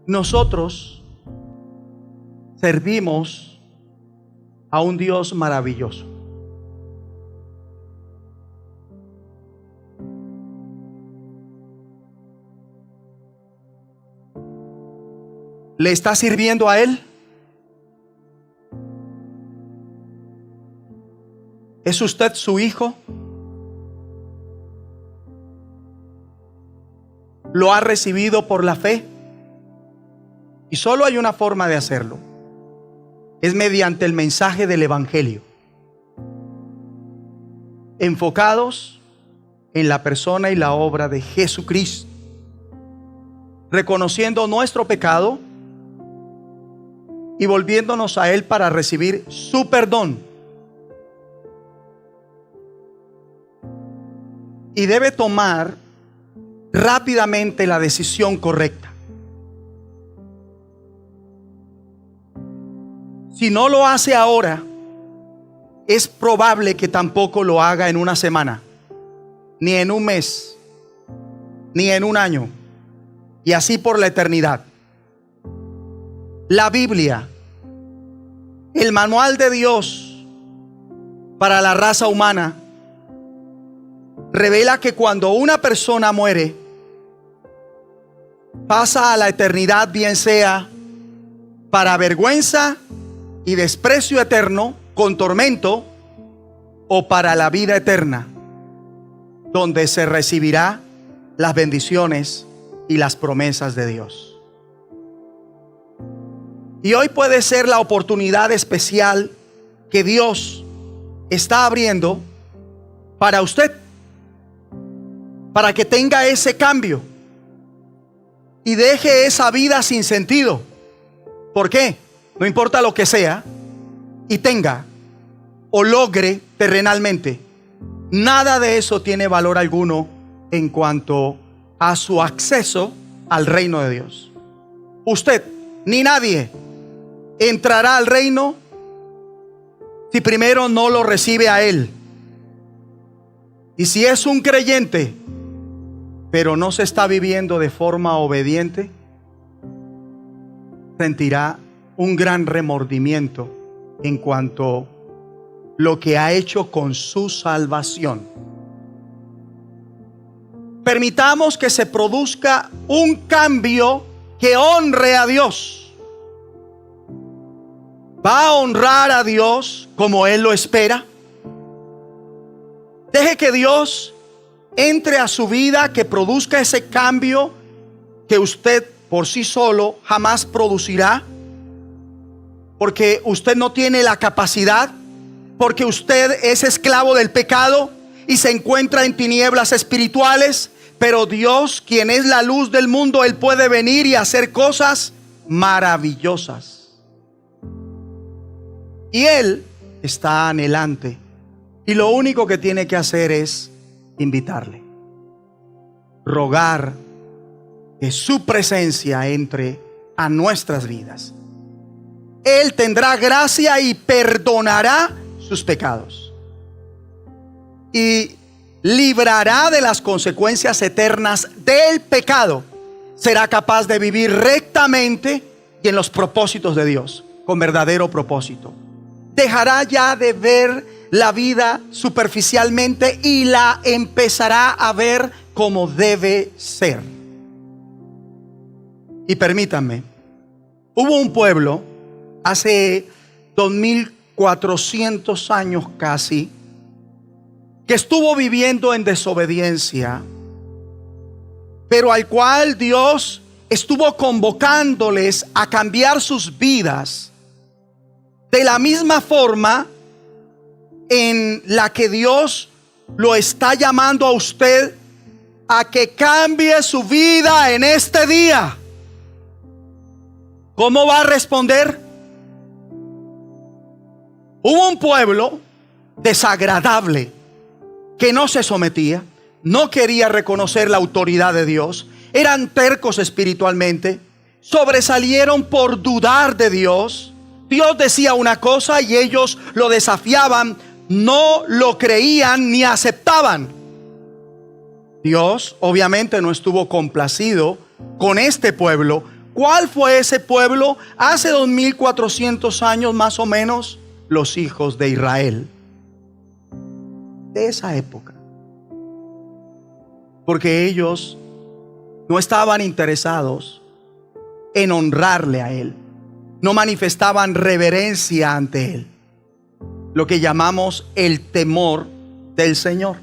Nosotros servimos a un Dios maravilloso. ¿Le está sirviendo a Él? ¿Es usted su hijo? ¿Lo ha recibido por la fe? Y solo hay una forma de hacerlo. Es mediante el mensaje del Evangelio, enfocados en la persona y la obra de Jesucristo, reconociendo nuestro pecado y volviéndonos a Él para recibir su perdón. Y debe tomar rápidamente la decisión correcta. Si no lo hace ahora, es probable que tampoco lo haga en una semana, ni en un mes, ni en un año, y así por la eternidad. La Biblia, el manual de Dios para la raza humana, revela que cuando una persona muere, pasa a la eternidad, bien sea para vergüenza y desprecio eterno, con tormento, o para la vida eterna, donde se recibirá las bendiciones y las promesas de Dios. Y hoy puede ser la oportunidad especial que Dios está abriendo para usted, para que tenga ese cambio y deje esa vida sin sentido. ¿Por qué? No importa lo que sea, y tenga o logre terrenalmente, nada de eso tiene valor alguno en cuanto a su acceso al reino de Dios. Usted ni nadie entrará al reino si primero no lo recibe a Él. Y si es un creyente, pero no se está viviendo de forma obediente, sentirá un gran remordimiento en cuanto a lo que ha hecho con su salvación. Permitamos que se produzca un cambio que honre a Dios. ¿Va a honrar a Dios como Él lo espera? Deje que Dios entre a su vida, que produzca ese cambio que usted por sí solo jamás producirá, porque usted no tiene la capacidad, porque usted es esclavo del pecado y se encuentra en tinieblas espirituales. Pero Dios, quien es la luz del mundo, Él puede venir y hacer cosas maravillosas. Y Él está anhelante, y lo único que tiene que hacer es invitarle, rogar que su presencia entre a nuestras vidas. Él tendrá gracia y perdonará sus pecados y librará de las consecuencias eternas del pecado. Será capaz de vivir rectamente y en los propósitos de Dios, con verdadero propósito. Dejará ya de ver la vida superficialmente y la empezará a ver como debe ser. Y permítanme, hubo un pueblo hace 2400 años casi, que estuvo viviendo en desobediencia, pero al cual Dios estuvo convocándoles a cambiar sus vidas de la misma forma en la que Dios lo está llamando a usted a que cambie su vida en este día. ¿Cómo va a responder? Hubo un pueblo desagradable que no se sometía, no quería reconocer la autoridad de Dios, eran tercos espiritualmente, sobresalieron por dudar de Dios. Dios decía una cosa y ellos lo desafiaban, no lo creían ni aceptaban. Dios obviamente no estuvo complacido con este pueblo, ¿Cuál fue ese pueblo? Hace 2400 años más o menos, los hijos de Israel. De esa época. Porque ellos no estaban interesados en honrarle a Él. No manifestaban reverencia ante Él. Lo que llamamos el temor del Señor.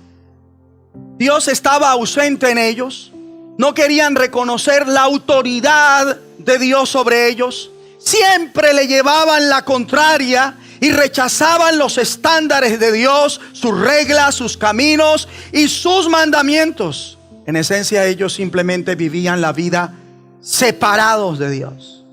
Dios estaba ausente en ellos. No querían reconocer la autoridad de Dios sobre ellos. Siempre le llevaban la contraria y rechazaban los estándares de Dios, sus reglas, sus caminos y sus mandamientos. En esencia, ellos simplemente vivían la vida separados de Dios.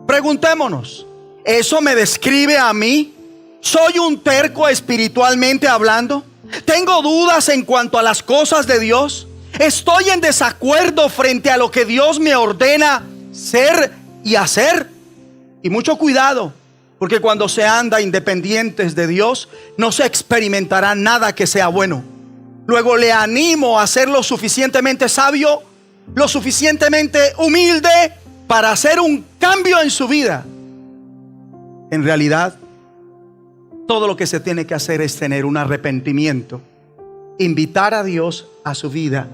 Preguntémonos, ¿eso me describe a mí? ¿Soy un terco espiritualmente hablando? ¿Tengo dudas en cuanto a las cosas de Dios? ¿Estoy en desacuerdo frente a lo que Dios me ordena ser y hacer? Y mucho cuidado, porque cuando se anda independientes de Dios, no se experimentará nada que sea bueno. Luego le animo a ser lo suficientemente sabio, lo suficientemente humilde para hacer un cambio en su vida. En realidad, todo lo que se tiene que hacer es tener un arrepentimiento, invitar a Dios a su vida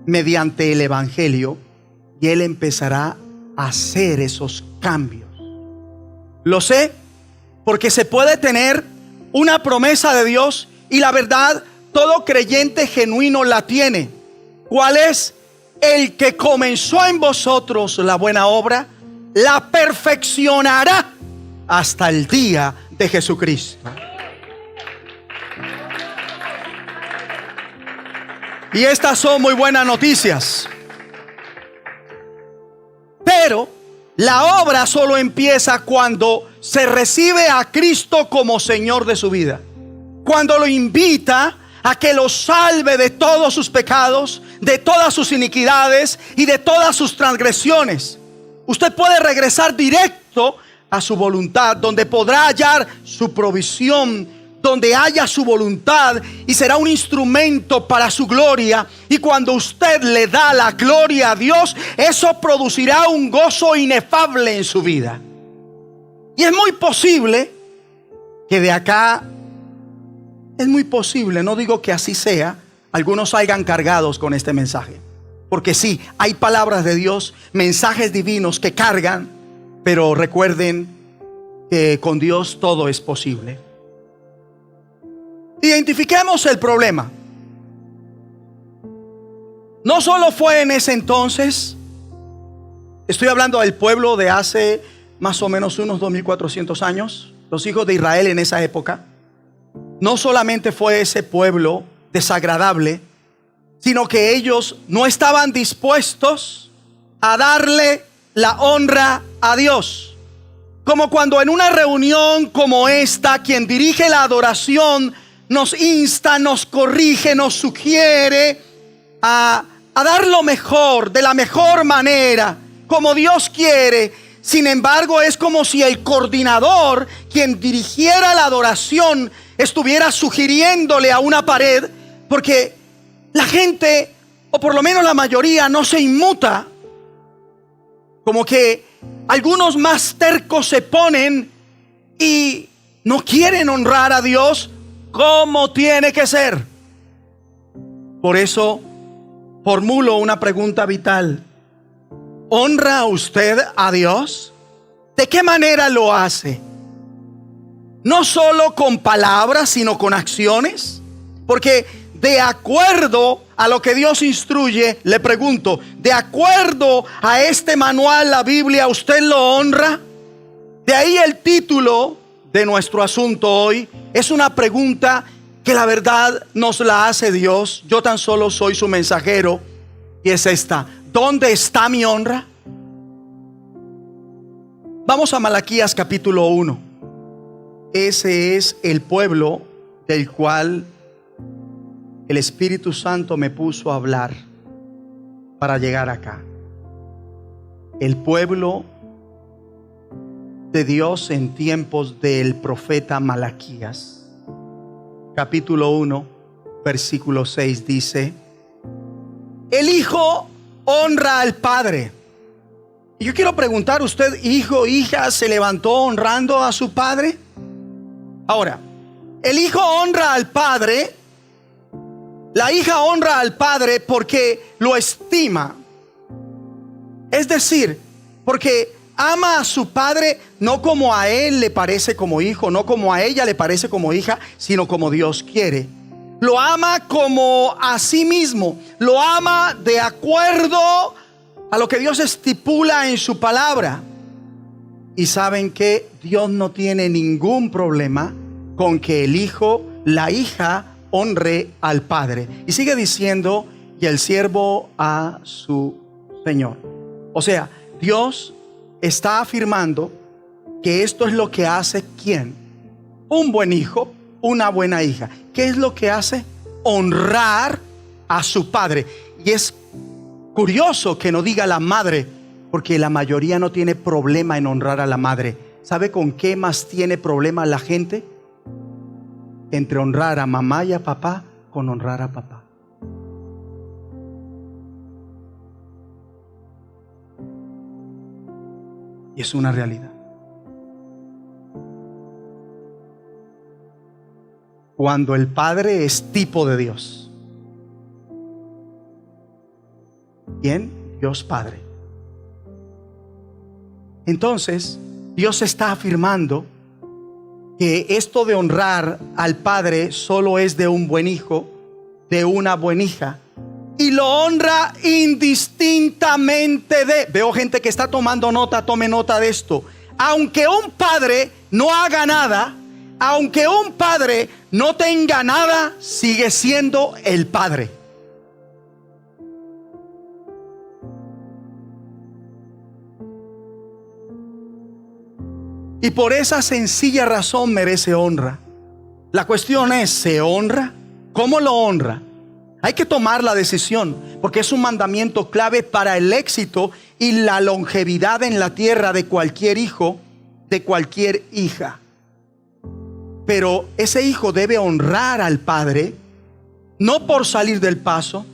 mediante el Evangelio, y Él empezará a hacer esos cambios. Lo sé porque se puede tener una promesa de Dios y la verdad, todo creyente genuino la tiene. ¿Cuál es? El que comenzó en vosotros la buena obra, la perfeccionará hasta el día de Jesucristo. Y estas son muy buenas noticias. Pero la obra solo empieza cuando se recibe a Cristo como Señor de su vida. Cuando lo invita a que lo salve de todos sus pecados, de todas sus iniquidades y de todas sus transgresiones. Usted puede regresar directo a su voluntad, donde podrá hallar su provisión, donde haya su voluntad, y será un instrumento para su gloria. Y cuando usted le da la gloria a Dios, eso producirá un gozo inefable en su vida. Y es muy posible que de acá, es muy posible, no digo que así sea, algunos salgan cargados con este mensaje. Porque sí, hay palabras de Dios, mensajes divinos que cargan, pero recuerden que con Dios todo es posible. Identifiquemos el problema. No solo fue en ese entonces, estoy hablando del pueblo de hace más o menos unos 2400 años, los hijos de Israel en esa época. No solamente fue ese pueblo desagradable, sino que ellos no estaban dispuestos a darle la honra a Dios. Como cuando en una reunión como esta, quien dirige la adoración nos insta, nos corrige, nos sugiere a dar lo mejor, de la mejor manera, como Dios quiere. Sin embargo, es como si el coordinador, quien dirigiera la adoración, estuviera sugiriéndole a una pared, porque la gente, o por lo menos la mayoría, no se inmuta. Como que algunos más tercos se ponen y no quieren honrar a Dios como tiene que ser. Por eso formulo una pregunta vital. ¿Honra usted a Dios? ¿De qué manera lo hace? No solo con palabras, sino con acciones. Porque de acuerdo a lo que Dios instruye, le pregunto, ¿de acuerdo a este manual, la Biblia, usted lo honra? De ahí el título de nuestro asunto hoy. Es una pregunta que la verdad nos la hace Dios. Yo tan solo soy su mensajero. Y es esta: ¿dónde está mi honra? Vamos a Malaquías capítulo 1. Ese es el pueblo del cual el Espíritu Santo me puso a hablar para llegar acá. El pueblo de Dios en tiempos del profeta Malaquías. Capítulo 1, versículo 6 dice: el hijo honra al padre Y yo quiero preguntar, ¿usted, hijo, hija, se levantó honrando a su padre? Ahora, el hijo honra al padre, la hija honra al padre porque lo estima. Es decir, porque ama a su padre no como a él le parece como hijo, no como a ella le parece como hija, sino como Dios quiere. Lo ama como a sí mismo, lo ama de acuerdo a lo que Dios estipula en su palabra. Y saben que Dios no tiene ningún problema con que el hijo, la hija, honre al padre. Y sigue diciendo, y el siervo a su señor. O sea, Dios está afirmando que esto es lo que hace ¿quién? Un buen hijo, una buena hija. ¿Qué es lo que hace? Honrar a su padre. Y es curioso que no diga la madre, porque la mayoría no tiene problema en honrar a la madre. ¿Sabe con qué más tiene problema la gente? Entre honrar a mamá y a papá, con honrar a papá. Y es una realidad. Cuando el padre es tipo de Dios. ¿Quién? Dios Padre. Entonces, Dios está afirmando que esto de honrar al padre solo es de un buen hijo, de una buena hija. Y lo honra indistintamente de... Veo gente que está tomando nota, tome nota de esto. Aunque un padre no haga nada, aunque un padre no tenga nada, sigue siendo el padre. Y por esa sencilla razón merece honra. La cuestión es, ¿se honra? ¿Cómo lo honra? Hay que tomar la decisión, porque es un mandamiento clave para el éxito y la longevidad en la tierra de cualquier hijo, de cualquier hija. Pero ese hijo debe honrar al padre, no por salir del paso,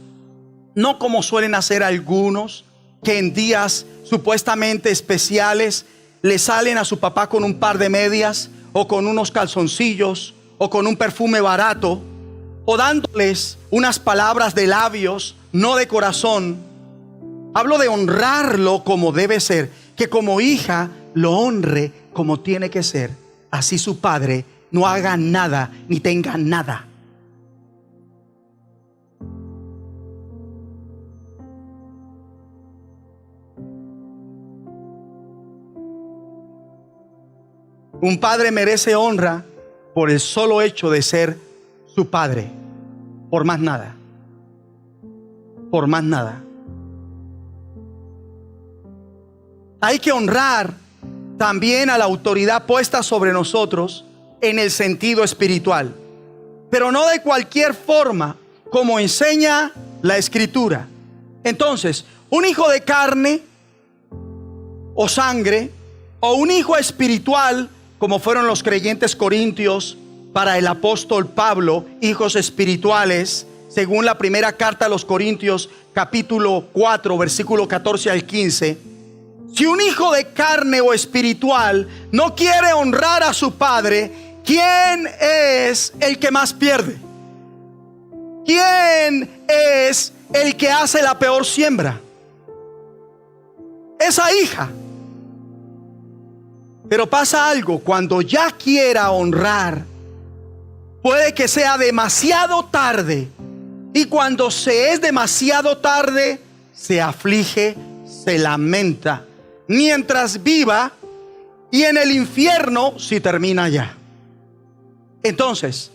no como suelen hacer algunos, que en días supuestamente especiales le salen a su papá con un par de medias, o con unos calzoncillos, o con un perfume barato, o dándoles unas palabras de labios, no de corazón. Hablo de honrarlo como debe ser, que como hija lo honre como tiene que ser. Así su padre no haga nada ni tenga nada. Un padre merece honra por el solo hecho de ser su padre, por más nada, por más nada. Hay que honrar también a la autoridad puesta sobre nosotros en el sentido espiritual, pero no de cualquier forma, como enseña la Escritura. Entonces, un hijo de carne o sangre, o un hijo espiritual, como fueron los creyentes corintios para el apóstol Pablo, hijos espirituales, según la primera carta a los Corintios, capítulo 4, versículo 14 al 15. Si un hijo de carne o espiritual no quiere honrar a su padre, ¿quién es el que más pierde? ¿Quién es el que hace la peor siembra? Esa hija. Pero pasa algo, cuando ya quiera honrar, puede que sea demasiado tarde. Y cuando se es demasiado tarde, se aflige, se lamenta, mientras viva, y en el infierno si termina ya. Entonces,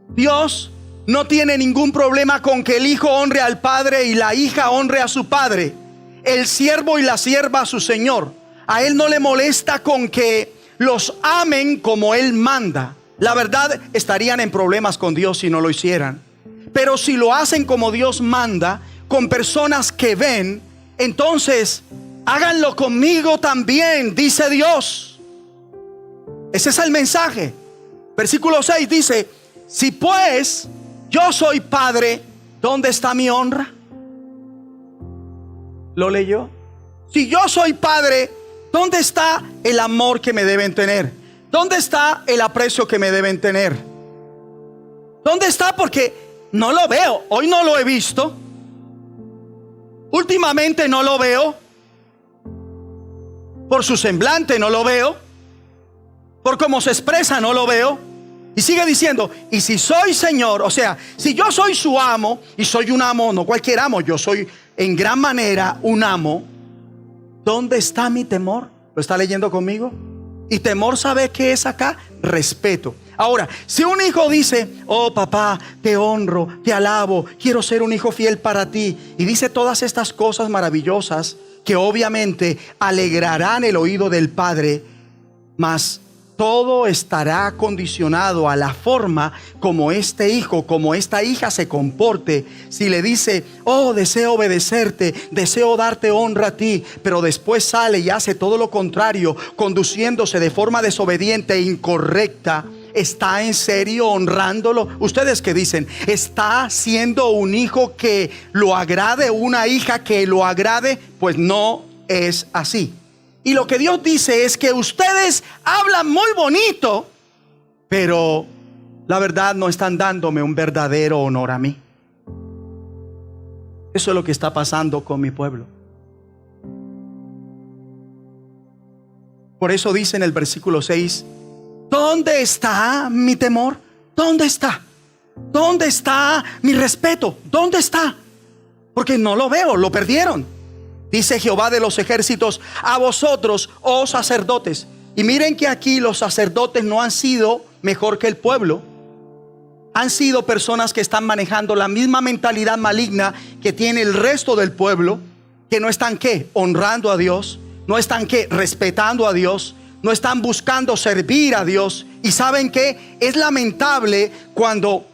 Dios no tiene ningún problema con que el hijo honre al padre y la hija honre a su padre, el siervo y la sierva a su señor. A Él no le molesta con que los amen como Él manda. La verdad, estarían en problemas con Dios si no lo hicieran. Pero si lo hacen como Dios manda, con personas que ven, entonces háganlo conmigo también, dice Dios. Ese es el mensaje. Versículo 6 dice: si pues yo soy padre, ¿dónde está mi honra? ¿Lo leyó? Si yo soy padre, ¿dónde está el amor que me deben tener? ¿Dónde está el aprecio que me deben tener? ¿Dónde está? Porque no lo veo. Hoy no lo he visto. Últimamente no lo veo. Por su semblante no lo veo. Por cómo se expresa no lo veo. Y sigue diciendo, y si soy Señor, o sea, si yo soy su amo, y soy un amo, no cualquier amo, yo soy en gran manera un amo, ¿dónde está mi temor? ¿Lo está leyendo conmigo? Y temor, ¿sabe qué es acá? Respeto. Ahora, si un hijo dice, oh papá, te honro, te alabo, quiero ser un hijo fiel para ti, y dice todas estas cosas maravillosas que obviamente alegrarán el oído del padre, mas todo estará condicionado a la forma como este hijo, como esta hija se comporte. Si le dice, oh, deseo obedecerte, deseo darte honra a ti, pero después sale y hace todo lo contrario, conduciéndose de forma desobediente e incorrecta, ¿está en serio honrándolo? ¿Ustedes qué dicen? ¿Está siendo un hijo que lo agrade, una hija que lo agrade? Pues no es así. Y lo que Dios dice es que ustedes hablan muy bonito, pero la verdad no están dándome un verdadero honor a mí. Eso es lo que está pasando con mi pueblo. Por eso dice en el versículo 6, ¿dónde está mi temor? ¿Dónde está? ¿Dónde está mi respeto? ¿Dónde está? Porque no lo veo, lo perdieron. Dice Jehová de los ejércitos, a vosotros, oh sacerdotes. Y miren que aquí los sacerdotes no han sido mejor que el pueblo. Han sido personas que están manejando la misma mentalidad maligna que tiene el resto del pueblo, que no están ¿qué? Honrando a Dios, no están ¿qué? Respetando a Dios, no están buscando servir a Dios. Y ¿saben qué? Es lamentable cuando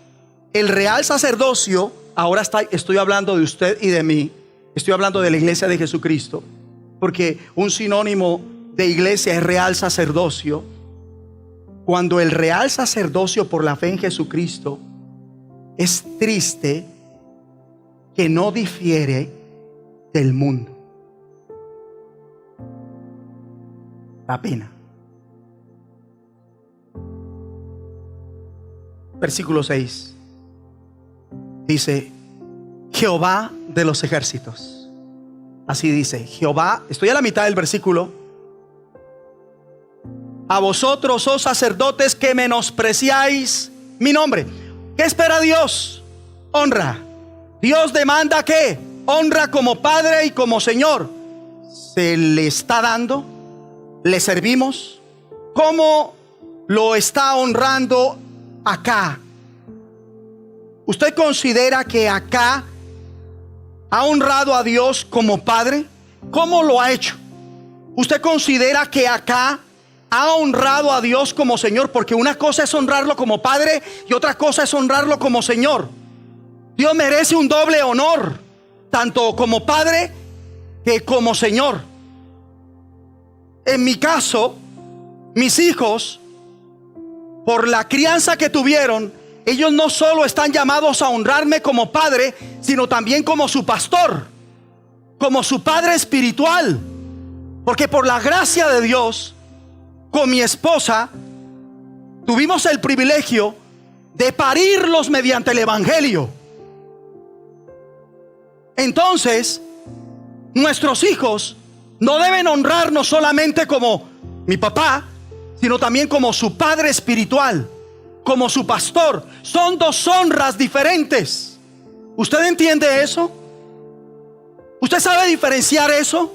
el real sacerdocio, ahora estoy hablando de usted y de mí, estoy hablando de la iglesia de Jesucristo, porque un sinónimo de iglesia es real sacerdocio. Cuando el real sacerdocio por la fe en Jesucristo es triste que no difiere del mundo. Da pena. Versículo 6 dice, Jehová de los ejércitos. Así dice, Jehová, estoy a la mitad del versículo. A vosotros, oh sacerdotes, que menospreciáis mi nombre. ¿Qué espera Dios? Honra. Dios demanda ¿qué? Honra como Padre y como Señor. ¿Se le está dando? ¿Le servimos? ¿Cómo lo está honrando acá? ¿Usted considera que acá ha honrado a Dios como Padre? ¿Cómo lo ha hecho? ¿Usted considera que acá ha honrado a Dios como Señor? Porque una cosa es honrarlo como Padre y otra cosa es honrarlo como Señor. Dios merece un doble honor, tanto como Padre que como Señor. En mi caso, mis hijos, por la crianza que tuvieron, ellos no solo están llamados a honrarme como padre, sino también como su pastor, como su padre espiritual. Porque por la gracia de Dios, con mi esposa, tuvimos el privilegio de parirlos mediante el evangelio. Entonces, nuestros hijos no deben honrarnos solamente como mi papá, sino también como su padre espiritual, como su pastor. Son dos honras diferentes. ¿Usted entiende eso? ¿Usted sabe diferenciar eso?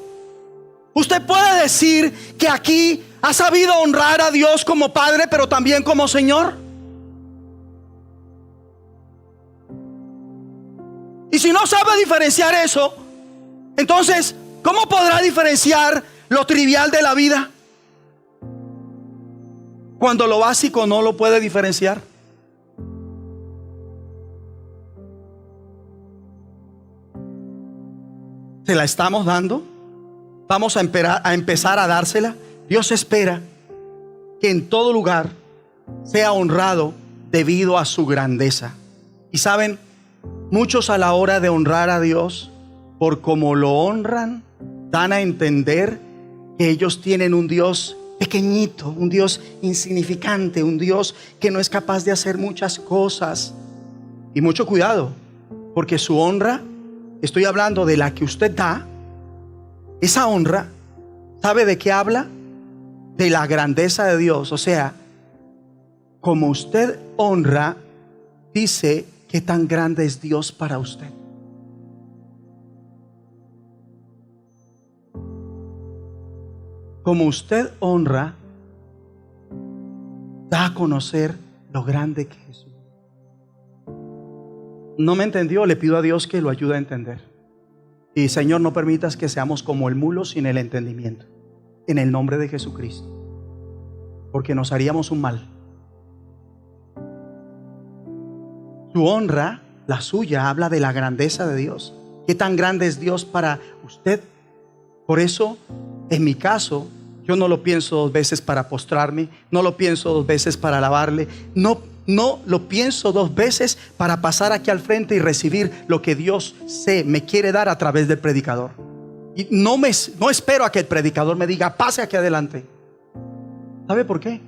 ¿Usted puede decir que aquí ha sabido honrar a Dios como Padre, pero también como Señor? Y si no sabe diferenciar eso, entonces, ¿cómo podrá diferenciar lo trivial de la vida? Cuando lo básico no lo puede diferenciar. ¿Se la estamos dando? Vamos a empezar a dársela. Dios espera que en todo lugar sea honrado debido a su grandeza. Y saben, muchos a la hora de honrar a Dios, por como lo honran, dan a entender que ellos tienen un Dios pequeñito, un Dios insignificante, un Dios que no es capaz de hacer muchas cosas. Y mucho cuidado, porque su honra, estoy hablando de la que usted da, esa honra, ¿sabe de qué habla? De la grandeza de Dios. O sea, como usted honra, dice qué tan grande es Dios para usted. Como usted honra, da a conocer lo grande que es. ¿No me entendió? Le pido a Dios que lo ayude a entender. Y Señor, no permitas que seamos como el mulo sin el entendimiento. En el nombre de Jesucristo. Porque nos haríamos un mal. Su honra, la suya, habla de la grandeza de Dios. ¿Qué tan grande es Dios para usted? Por eso, en mi caso, yo no lo pienso dos veces para postrarme, no lo pienso dos veces para alabarle, no lo pienso dos veces para pasar aquí al frente y recibir lo que Dios me quiere dar a través del predicador. Y no espero a que el predicador me diga, pase aquí adelante. ¿Sabe por qué?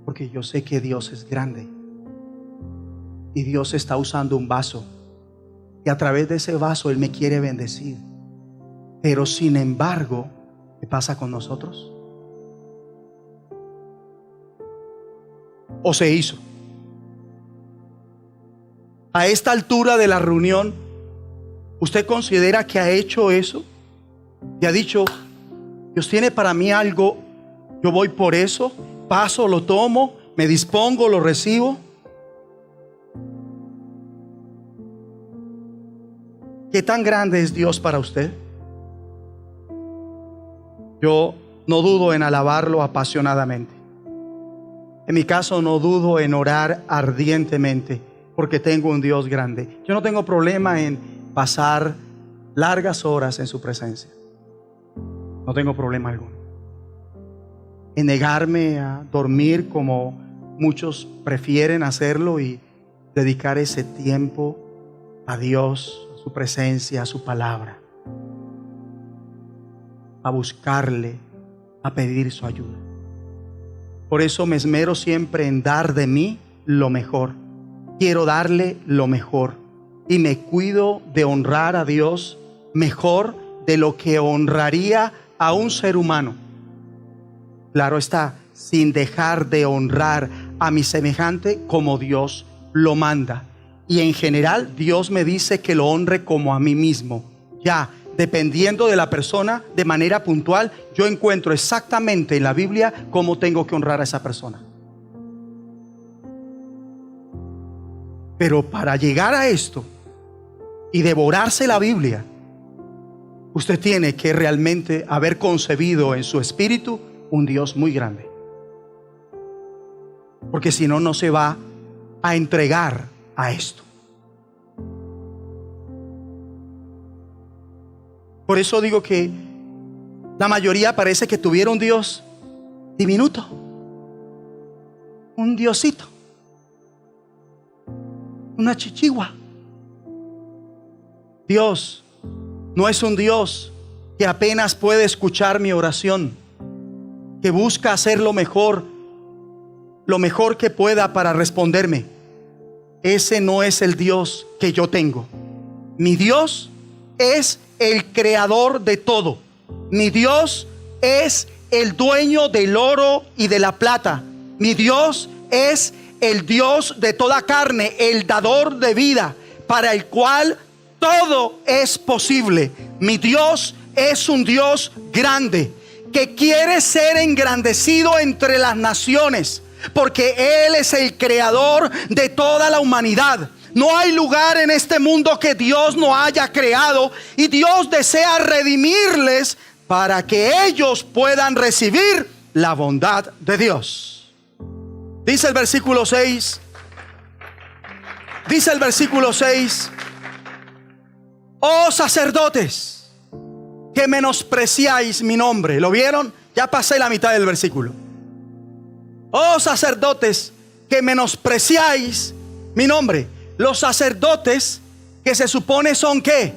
Porque yo sé que Dios es grande. Y Dios está usando un vaso. Y a través de ese vaso Él me quiere bendecir. Pero sin embargo, ¿qué pasa con nosotros? ¿O se hizo? A esta altura de la reunión, ¿usted considera que ha hecho eso? Y ha dicho, Dios tiene para mí algo, yo voy por eso, paso, lo tomo, me dispongo, lo recibo. ¿Qué tan grande es Dios para usted? Yo no dudo en alabarlo apasionadamente. En mi caso no dudo en orar ardientemente, porque tengo un Dios grande. Yo no tengo problema en pasar largas horas en su presencia. No tengo problema alguno. En negarme a dormir como muchos prefieren hacerlo y dedicar ese tiempo a Dios, a su presencia, a su palabra, a buscarle, a pedir su ayuda. Por eso me esmero siempre en dar de mí lo mejor. Quiero darle lo mejor y me cuido de honrar a Dios mejor de lo que honraría a un ser humano. Claro está, sin dejar de honrar a mi semejante como Dios lo manda. Y en general Dios me dice que lo honre como a mí mismo. Ya, dependiendo de la persona, de manera puntual, yo encuentro exactamente en la Biblia cómo tengo que honrar a esa persona. Pero para llegar a esto y devorarse la Biblia, usted tiene que realmente haber concebido en su espíritu un Dios muy grande. Porque si no, no se va a entregar a esto. Por eso digo que la mayoría parece que tuviera un Dios diminuto, un diosito, una chichigua. Dios no es un Dios que apenas puede escuchar mi oración, que busca hacer lo mejor que pueda para responderme. Ese no es el Dios que yo tengo. Mi Dios es el creador de todo. Mi Dios es el dueño del oro y de la plata. Mi Dios es el Dios de toda carne, el dador de vida, para el cual todo es posible. Mi Dios es un Dios grande que quiere ser engrandecido entre las naciones, porque Él es el creador de toda la humanidad. No hay lugar en este mundo que Dios no haya creado, y Dios desea redimirles para que ellos puedan recibir la bondad de Dios. Dice el versículo 6. Dice el versículo 6. Oh sacerdotes, que menospreciáis mi nombre. ¿Lo vieron? Ya pasé la mitad del versículo. Oh sacerdotes, que menospreciáis mi nombre. Los sacerdotes, que se supone son ¿qué?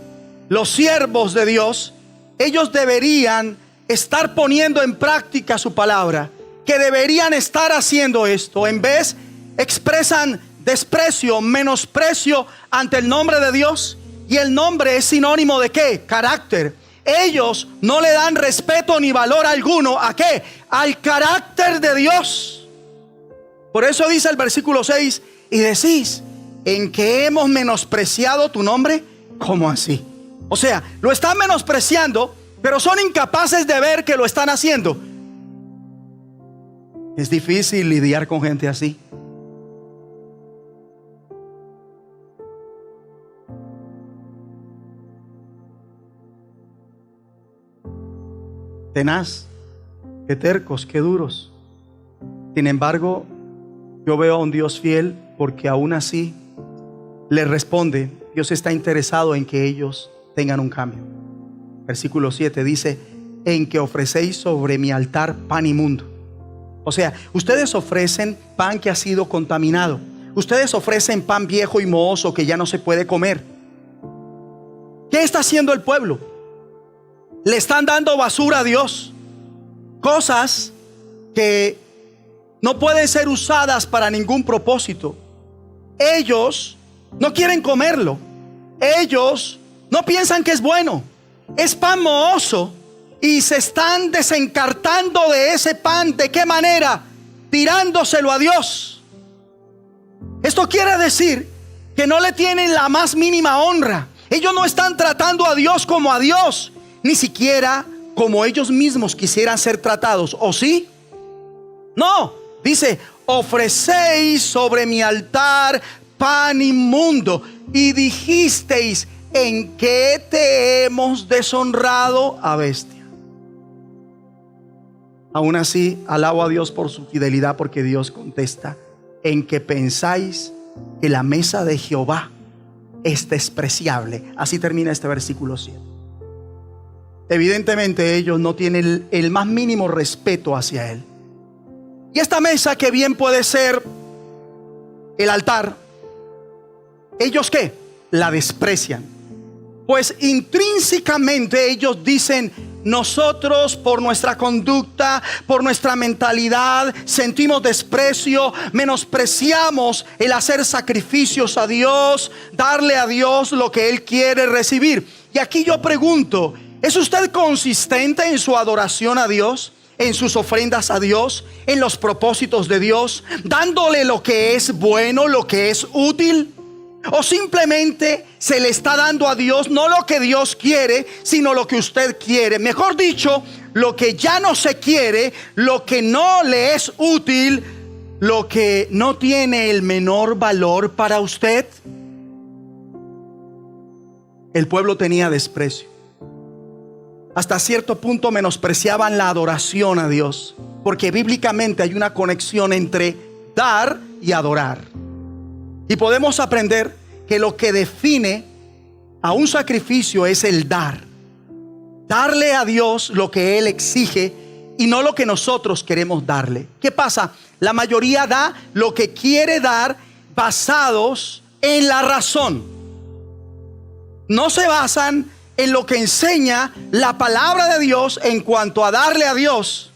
Los siervos de Dios, ellos deberían estar poniendo en práctica su palabra, que deberían estar haciendo esto. En vez, expresan desprecio, menosprecio ante el nombre de Dios. Y el nombre es sinónimo de ¿qué? Carácter. Ellos no le dan respeto ni valor alguno ¿a qué? Al carácter de Dios. Por eso dice el versículo 6: y decís, ¿en que hemos menospreciado tu nombre? ¿Cómo así? O sea, lo están menospreciando, pero son incapaces de ver que lo están haciendo. Es difícil lidiar con gente así. Tenaz, qué tercos, qué duros. Sin embargo, yo veo a un Dios fiel, porque aún así le responde. Dios está interesado en que ellos tengan un cambio. Versículo 7 dice: en que ofrecéis sobre mi altar pan inmundo. O sea, ustedes ofrecen pan que ha sido contaminado. Ustedes ofrecen pan viejo y mohoso que ya no se puede comer. ¿Qué está haciendo el pueblo? Le están dando basura a Dios. Cosas que no pueden ser usadas para ningún propósito. Ellos no quieren comerlo. Ellos no piensan que es bueno. Es pan mohoso. Y se están desencartando de ese pan. ¿De qué manera? Tirándoselo a Dios. Esto quiere decir que no le tienen la más mínima honra. Ellos no están tratando a Dios como a Dios, ni siquiera como ellos mismos quisieran ser tratados. ¿O sí? No, dice: ofrecéis sobre mi altar pan inmundo. Y dijisteis: ¿en qué te hemos deshonrado a bestia? Aún así, alabo a Dios por su fidelidad, porque Dios contesta: en que pensáis que la mesa de Jehová es despreciable. Así termina este versículo 7. Evidentemente ellos no tienen el más mínimo respeto hacia Él. Y esta mesa, que bien puede ser el altar, ¿ellos qué? La desprecian. Pues intrínsecamente ellos dicen: nosotros, por nuestra conducta, por nuestra mentalidad, sentimos desprecio, menospreciamos el hacer sacrificios a Dios, darle a Dios lo que Él quiere recibir. Y aquí yo pregunto: ¿es usted consistente en su adoración a Dios, en sus ofrendas a Dios, en los propósitos de Dios, dándole lo que es bueno, lo que es útil? ¿O simplemente se le está dando a Dios no lo que Dios quiere, sino lo que usted quiere? Mejor dicho, lo que ya no se quiere, lo que no le es útil, lo que no tiene el menor valor para usted. El pueblo tenía desprecio. Hasta cierto punto menospreciaban la adoración a Dios, porque bíblicamente hay una conexión entre dar y adorar. Y podemos aprender que lo que define a un sacrificio es el dar. Darle a Dios lo que Él exige y no lo que nosotros queremos darle. ¿Qué pasa? La mayoría da lo que quiere dar basados en la razón. No se basan en lo que enseña la palabra de Dios en cuanto a darle a Dios,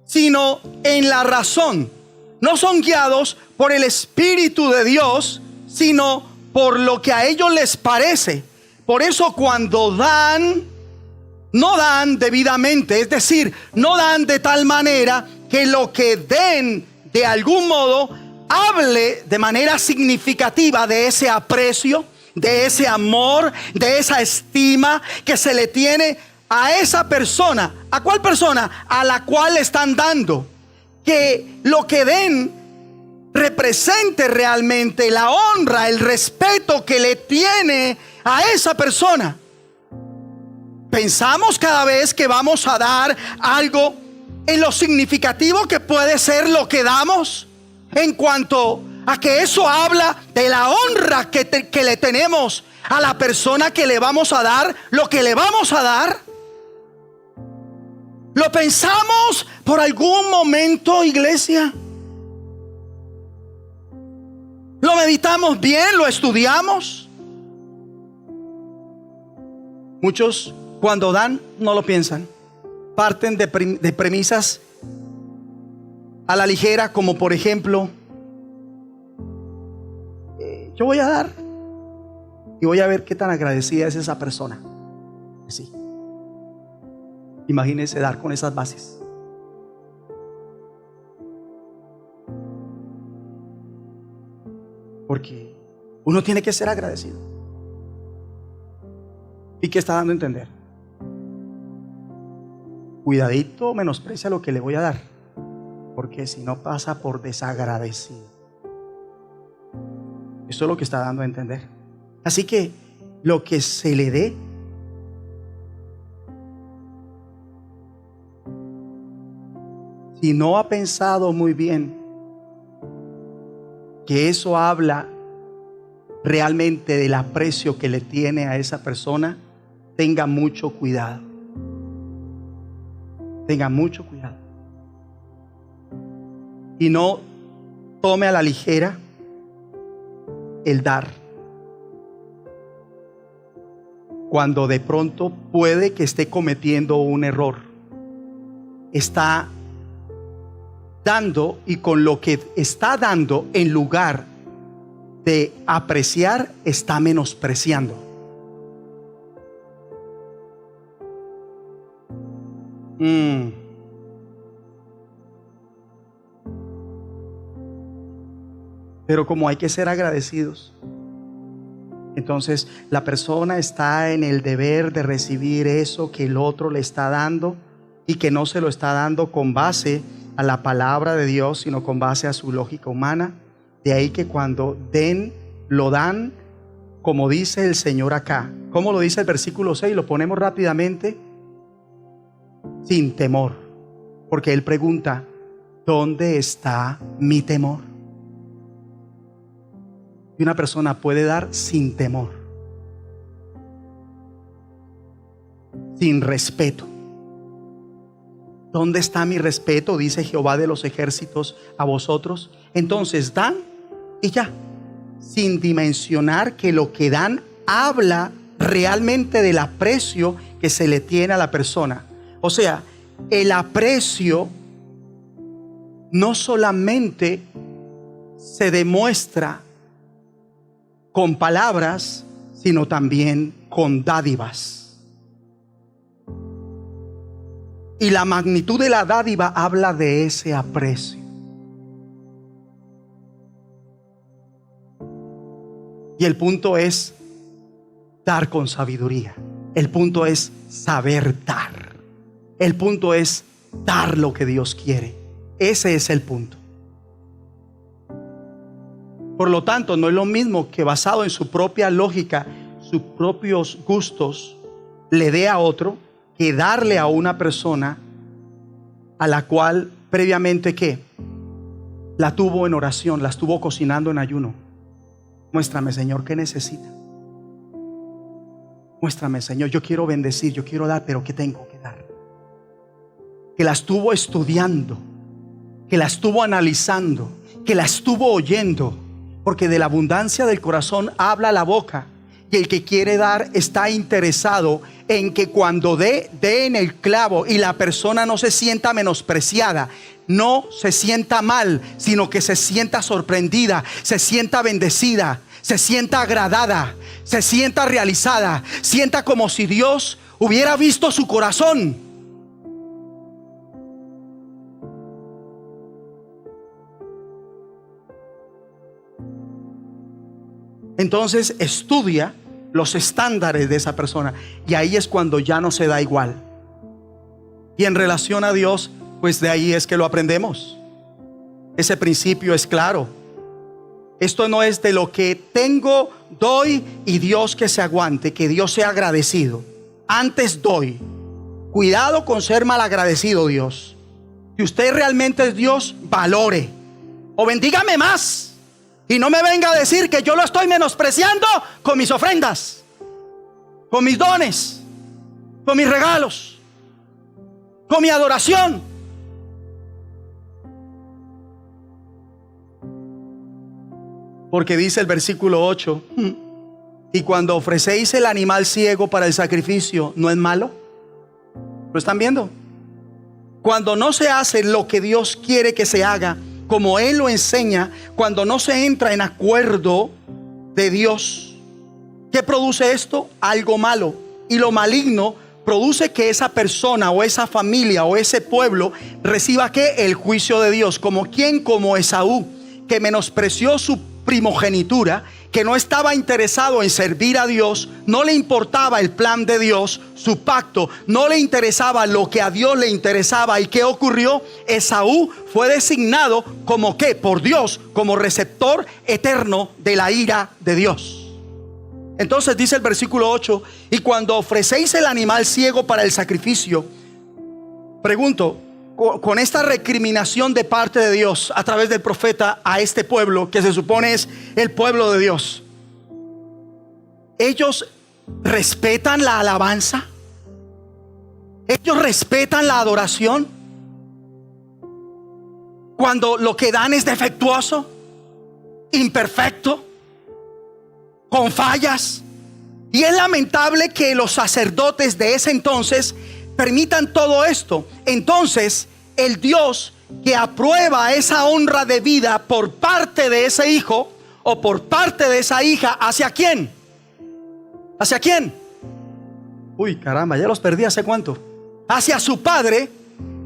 sino en la razón. No son guiados por el Espíritu de Dios, sino por lo que a ellos les parece. Por eso cuando dan, no dan debidamente, es decir, no dan de tal manera que lo que den de algún modo hable de manera significativa de ese aprecio, de ese amor, de esa estima que se le tiene a esa persona. ¿A cuál persona? A la cual le están dando. Que lo que den represente realmente la honra, el respeto que le tiene a esa persona. Pensamos cada vez que vamos a dar algo en lo significativo que puede ser lo que damos, en cuanto a que eso habla de la honra que le tenemos a la persona que le vamos a dar lo que le vamos a dar. ¿Lo pensamos por algún momento, iglesia? ¿Lo meditamos bien? ¿Lo estudiamos? Muchos cuando dan, no lo piensan. Parten de premisas a la ligera, como por ejemplo, yo voy a dar y voy a ver qué tan agradecida es esa persona. Sí. Imagínense dar con esas bases. Porque uno tiene que ser agradecido. ¿Y qué está dando a entender? Cuidadito, menosprecia lo que le voy a dar, porque si no pasa por desagradecido. Esto es lo que está dando a entender. Así que lo que se le dé, si no ha pensado muy bien que eso habla realmente del aprecio que le tiene a esa persona, tenga mucho cuidado. Tenga mucho cuidado. Y no tome a la ligera el dar, cuando de pronto puede que esté cometiendo un error. Está dando, y con lo que está dando, en lugar de apreciar, está menospreciando. Pero como hay que ser agradecidos, entonces la persona está en el deber de recibir eso que el otro le está dando, y que no se lo está dando con base a la palabra de Dios, sino con base a su lógica humana. De ahí que cuando den, lo dan como dice el Señor acá. ¿Cómo lo dice el versículo 6? Lo ponemos rápidamente. Sin temor, porque Él pregunta: ¿dónde está mi temor? Y una persona puede dar sin temor, sin respeto. ¿Dónde está mi respeto?, dice Jehová de los ejércitos a vosotros. Entonces dan y ya, sin dimensionar que lo que dan habla realmente del aprecio que se le tiene a la persona. O sea, el aprecio no solamente se demuestra con palabras, sino también con dádivas. Y la magnitud de la dádiva habla de ese aprecio. Y el punto es dar con sabiduría. El punto es saber dar. El punto es dar lo que Dios quiere. Ese es el punto. Por lo tanto, no es lo mismo que basado en su propia lógica, sus propios gustos, le dé a otro, que darle a una persona a la cual previamente, ¿qué?, la tuvo en oración, la estuvo cocinando en ayuno. Muéstrame, Señor, ¿qué necesita? Muéstrame, Señor, yo quiero bendecir, yo quiero dar, pero ¿qué tengo que dar? Que la estuvo estudiando, que la estuvo analizando, que la estuvo oyendo, porque de la abundancia del corazón habla la boca. Y el que quiere dar está interesado en que cuando dé en el clavo, y la persona no se sienta menospreciada, no se sienta mal, sino que se sienta sorprendida, se sienta bendecida, se sienta agradada, se sienta realizada, sienta como si Dios hubiera visto su corazón. Entonces estudia los estándares de esa persona, y ahí es cuando ya no se da igual. Y en relación a Dios, pues de ahí es que lo aprendemos. Ese principio es claro. Esto no es de lo que tengo, doy, y Dios que se aguante, que Dios sea agradecido. Antes doy. Cuidado con ser malagradecido, Dios. Si usted realmente es Dios, valore o bendígame más. Y no me venga a decir que yo lo estoy menospreciando con mis ofrendas, con mis dones, con mis regalos, con mi adoración. Porque dice el versículo 8: Y cuando ofrecéis el animal ciego para el sacrificio, ¿no es malo? ¿Lo están viendo? Cuando no se hace lo que Dios quiere que se haga, como Él lo enseña, cuando no se entra en acuerdo de Dios, ¿qué produce esto? Algo malo. Y lo maligno produce que esa persona o esa familia o ese pueblo reciba ¿qué? El juicio de Dios. ¿Como quién? Como Esaú, que menospreció su primogenitura, que no estaba interesado en servir a Dios, no le importaba el plan de Dios, su pacto, no le interesaba lo que a Dios le interesaba. ¿Y qué ocurrió? Esaú fue designado como ¿qué? Por Dios, como receptor eterno de la ira de Dios. Entonces dice el versículo 8: y cuando ofrecéis el animal ciego para el sacrificio, pregunto, con esta recriminación de parte de Dios a través del profeta a este pueblo que se supone es el pueblo de Dios, ¿ellos respetan la alabanza? ¿Ellos respetan la adoración cuando lo que dan es defectuoso, imperfecto, con fallas? Y es lamentable que los sacerdotes de ese entonces permitan todo esto. Entonces el Dios que aprueba esa honra de vida por parte de ese hijo o por parte de esa hija, ¿hacia quién? ¿Hacia quién? Uy, caramba, ya los perdí hace cuánto. Hacia su padre.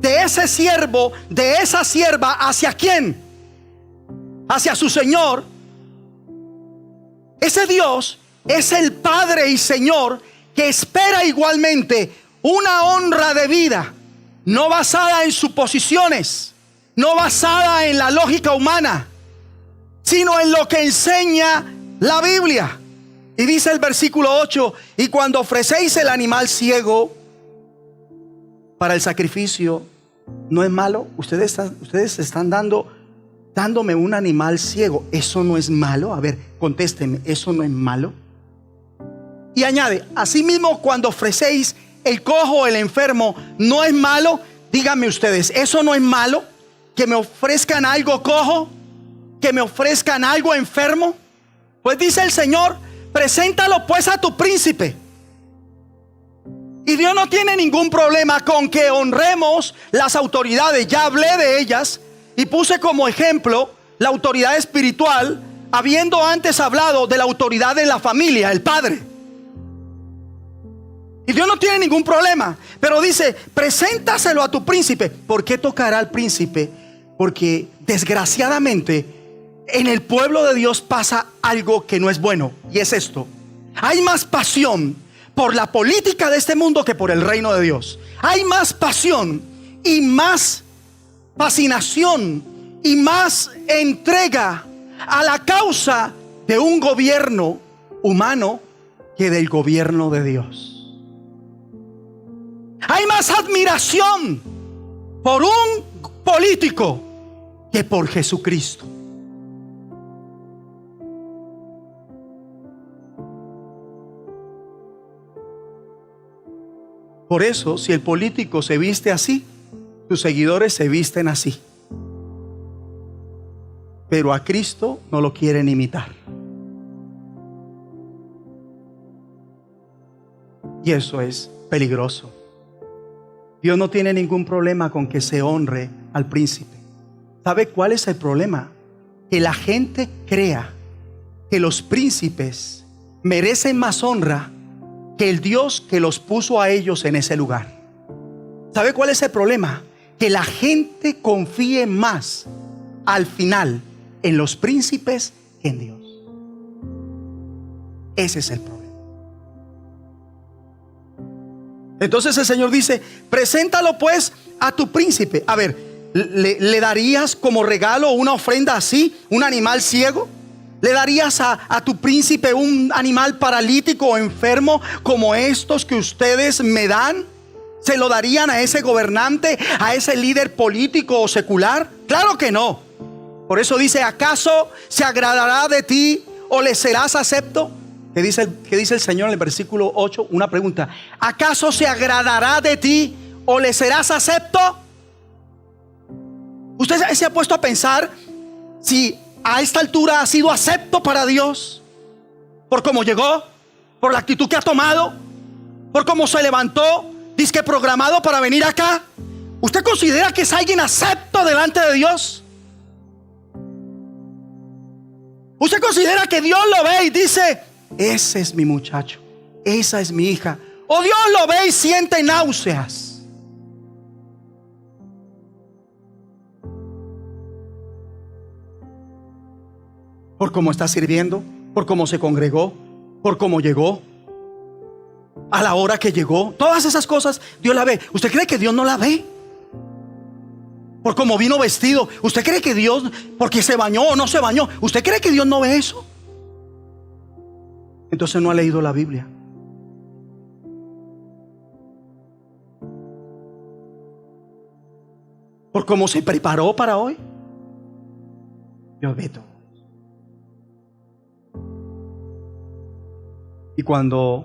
De ese siervo, de esa sierva, ¿hacia quién? Hacia su Señor. Ese Dios es el Padre y Señor que espera igualmente una honra de vida, no basada en suposiciones, no basada en la lógica humana, sino en lo que enseña la Biblia. Y dice el versículo 8: y cuando ofrecéis el animal ciego para el sacrificio, ¿no es malo? Ustedes están dándome un animal ciego. ¿Eso no es malo? A ver, contéstenme, ¿eso no es malo? Y añade: asimismo, cuando ofrecéis el cojo o el enfermo, ¿no es malo? Díganme ustedes, ¿eso no es malo? ¿Que me ofrezcan algo cojo? ¿Que me ofrezcan algo enfermo? Pues dice el Señor: preséntalo pues a tu príncipe. Y Dios no tiene ningún problema con que honremos las autoridades. Ya hablé de ellas y puse como ejemplo la autoridad espiritual, habiendo antes hablado de la autoridad de la familia, el padre. Y Dios no tiene ningún problema, pero dice: preséntaselo a tu príncipe. ¿Por qué tocará al príncipe? Porque desgraciadamente en el pueblo de Dios pasa algo que no es bueno, y es esto: hay más pasión por la política de este mundo que por el reino de Dios. Hay más pasión y más fascinación y más entrega a la causa de un gobierno humano que del gobierno de Dios. Hay más admiración por un político que por Jesucristo. Por eso, si el político se viste así, sus seguidores se visten así. Pero a Cristo no lo quieren imitar. Y eso es peligroso. Dios no tiene ningún problema con que se honre al príncipe. ¿Sabe cuál es el problema? Que la gente crea que los príncipes merecen más honra que el Dios que los puso a ellos en ese lugar. ¿Sabe cuál es el problema? Que la gente confíe más al final en los príncipes que en Dios. Ese es el problema. Entonces el Señor dice: preséntalo pues a tu príncipe. A ver, ¿le darías como regalo una ofrenda así, un animal ciego? ¿Le darías a tu príncipe un animal paralítico o enfermo como estos que ustedes me dan? ¿Se lo darían a ese gobernante, a ese líder político o secular? Claro que no. Por eso dice: ¿acaso se agradará de ti o le serás acepto? ¿Qué dice el Señor en el versículo 8? Una pregunta: ¿acaso se agradará de ti o le serás acepto? ¿Usted se ha puesto a pensar si a esta altura ha sido acepto para Dios por cómo llegó, por la actitud que ha tomado, por cómo se levantó, dizque programado para venir acá. ¿Usted considera que es alguien acepto delante de Dios? ¿Usted considera que Dios lo ve y dice: ese es mi muchacho, esa es mi hija? ¿O Dios lo ve y siente náuseas? Por cómo está sirviendo, por cómo se congregó, por cómo llegó, a la hora que llegó. Todas esas cosas Dios la ve. ¿Usted cree que Dios no la ve? Por cómo vino vestido. ¿Usted cree que Dios, porque se bañó o no se bañó, usted cree que Dios no ve eso? Entonces no ha leído la Biblia. Por cómo se preparó para hoy, Dios ve todo. Y cuando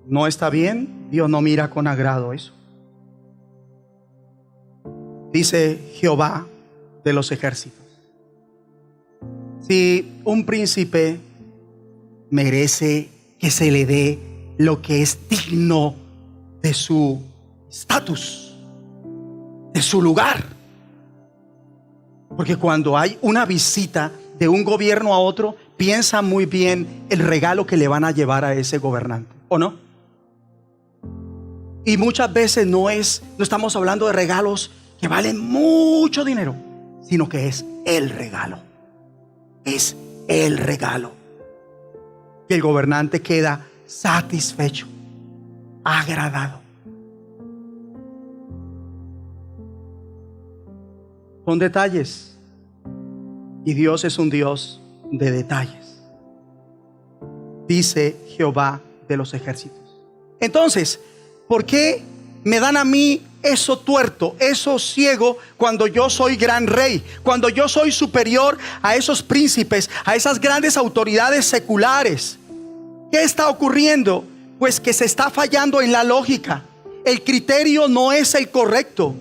no está bien, Dios no mira con agrado eso. Dice Jehová de los ejércitos: si un príncipe merece que se le dé lo que es digno de su estatus, de su lugar. Porque cuando hay una visita de un gobierno a otro, piensa muy bien el regalo que le van a llevar a ese gobernante, ¿o no? Y muchas veces no estamos hablando de regalos que valen mucho dinero, sino que es el regalo. Es el regalo. Y el gobernante queda satisfecho, agradado. Son detalles. Y Dios es un Dios de detalles. Dice Jehová de los ejércitos. Entonces, ¿por qué me dan a mí eso tuerto, eso ciego, cuando yo soy gran rey, cuando yo soy superior a esos príncipes, a esas grandes autoridades seculares? ¿Qué está ocurriendo? Pues que se está fallando en la lógica. El criterio no es el correcto.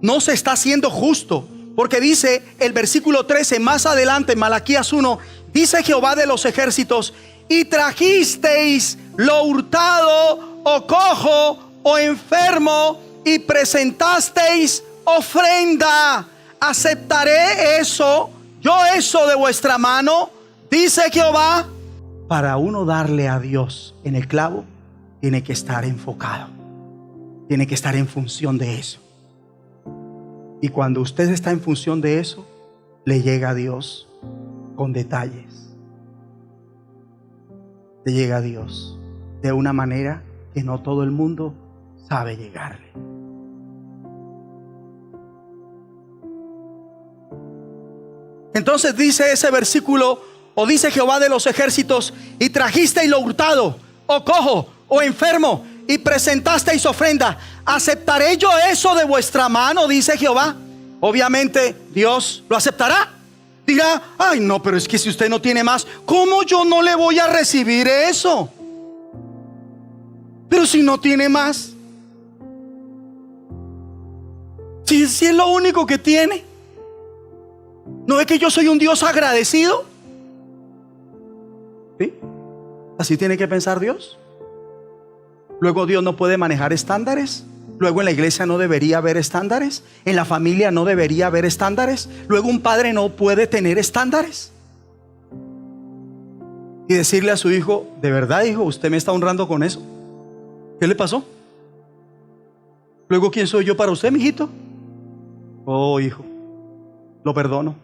No se está haciendo justo. Porque dice el versículo 13, más adelante, Malaquías 1, dice Jehová de los ejércitos: y trajisteis lo hurtado, o cojo, o enfermo, y presentasteis ofrenda. ¿Aceptaré eso, yo eso de vuestra mano? Dice Jehová. Para uno darle a Dios en el clavo, tiene que estar enfocado, tiene que estar en función de eso. Y cuando usted está en función de eso, le llega a Dios con detalles. Le llega a Dios de una manera que no todo el mundo sabe llegarle. Entonces dice ese versículo, o dice Jehová de los ejércitos: y trajisteis lo hurtado, o cojo, o enfermo, y presentasteis ofrenda. ¿Aceptaré yo eso de vuestra mano? Dice Jehová. Obviamente Dios lo aceptará. Dirá: ay no, pero es que si usted no tiene más, ¿cómo yo no le voy a recibir eso? Pero si no tiene más, si es lo único que tiene. ¿No ve que yo soy un Dios agradecido? ¿Sí? Así tiene que pensar Dios. Luego Dios no puede manejar estándares. Luego en la iglesia no debería haber estándares. En la familia no debería haber estándares. Luego un padre no puede tener estándares. Y decirle a su hijo: de verdad, hijo, usted me está honrando con eso. ¿Qué le pasó? Luego, ¿quién soy yo para usted, mijito? Oh, hijo, lo perdono.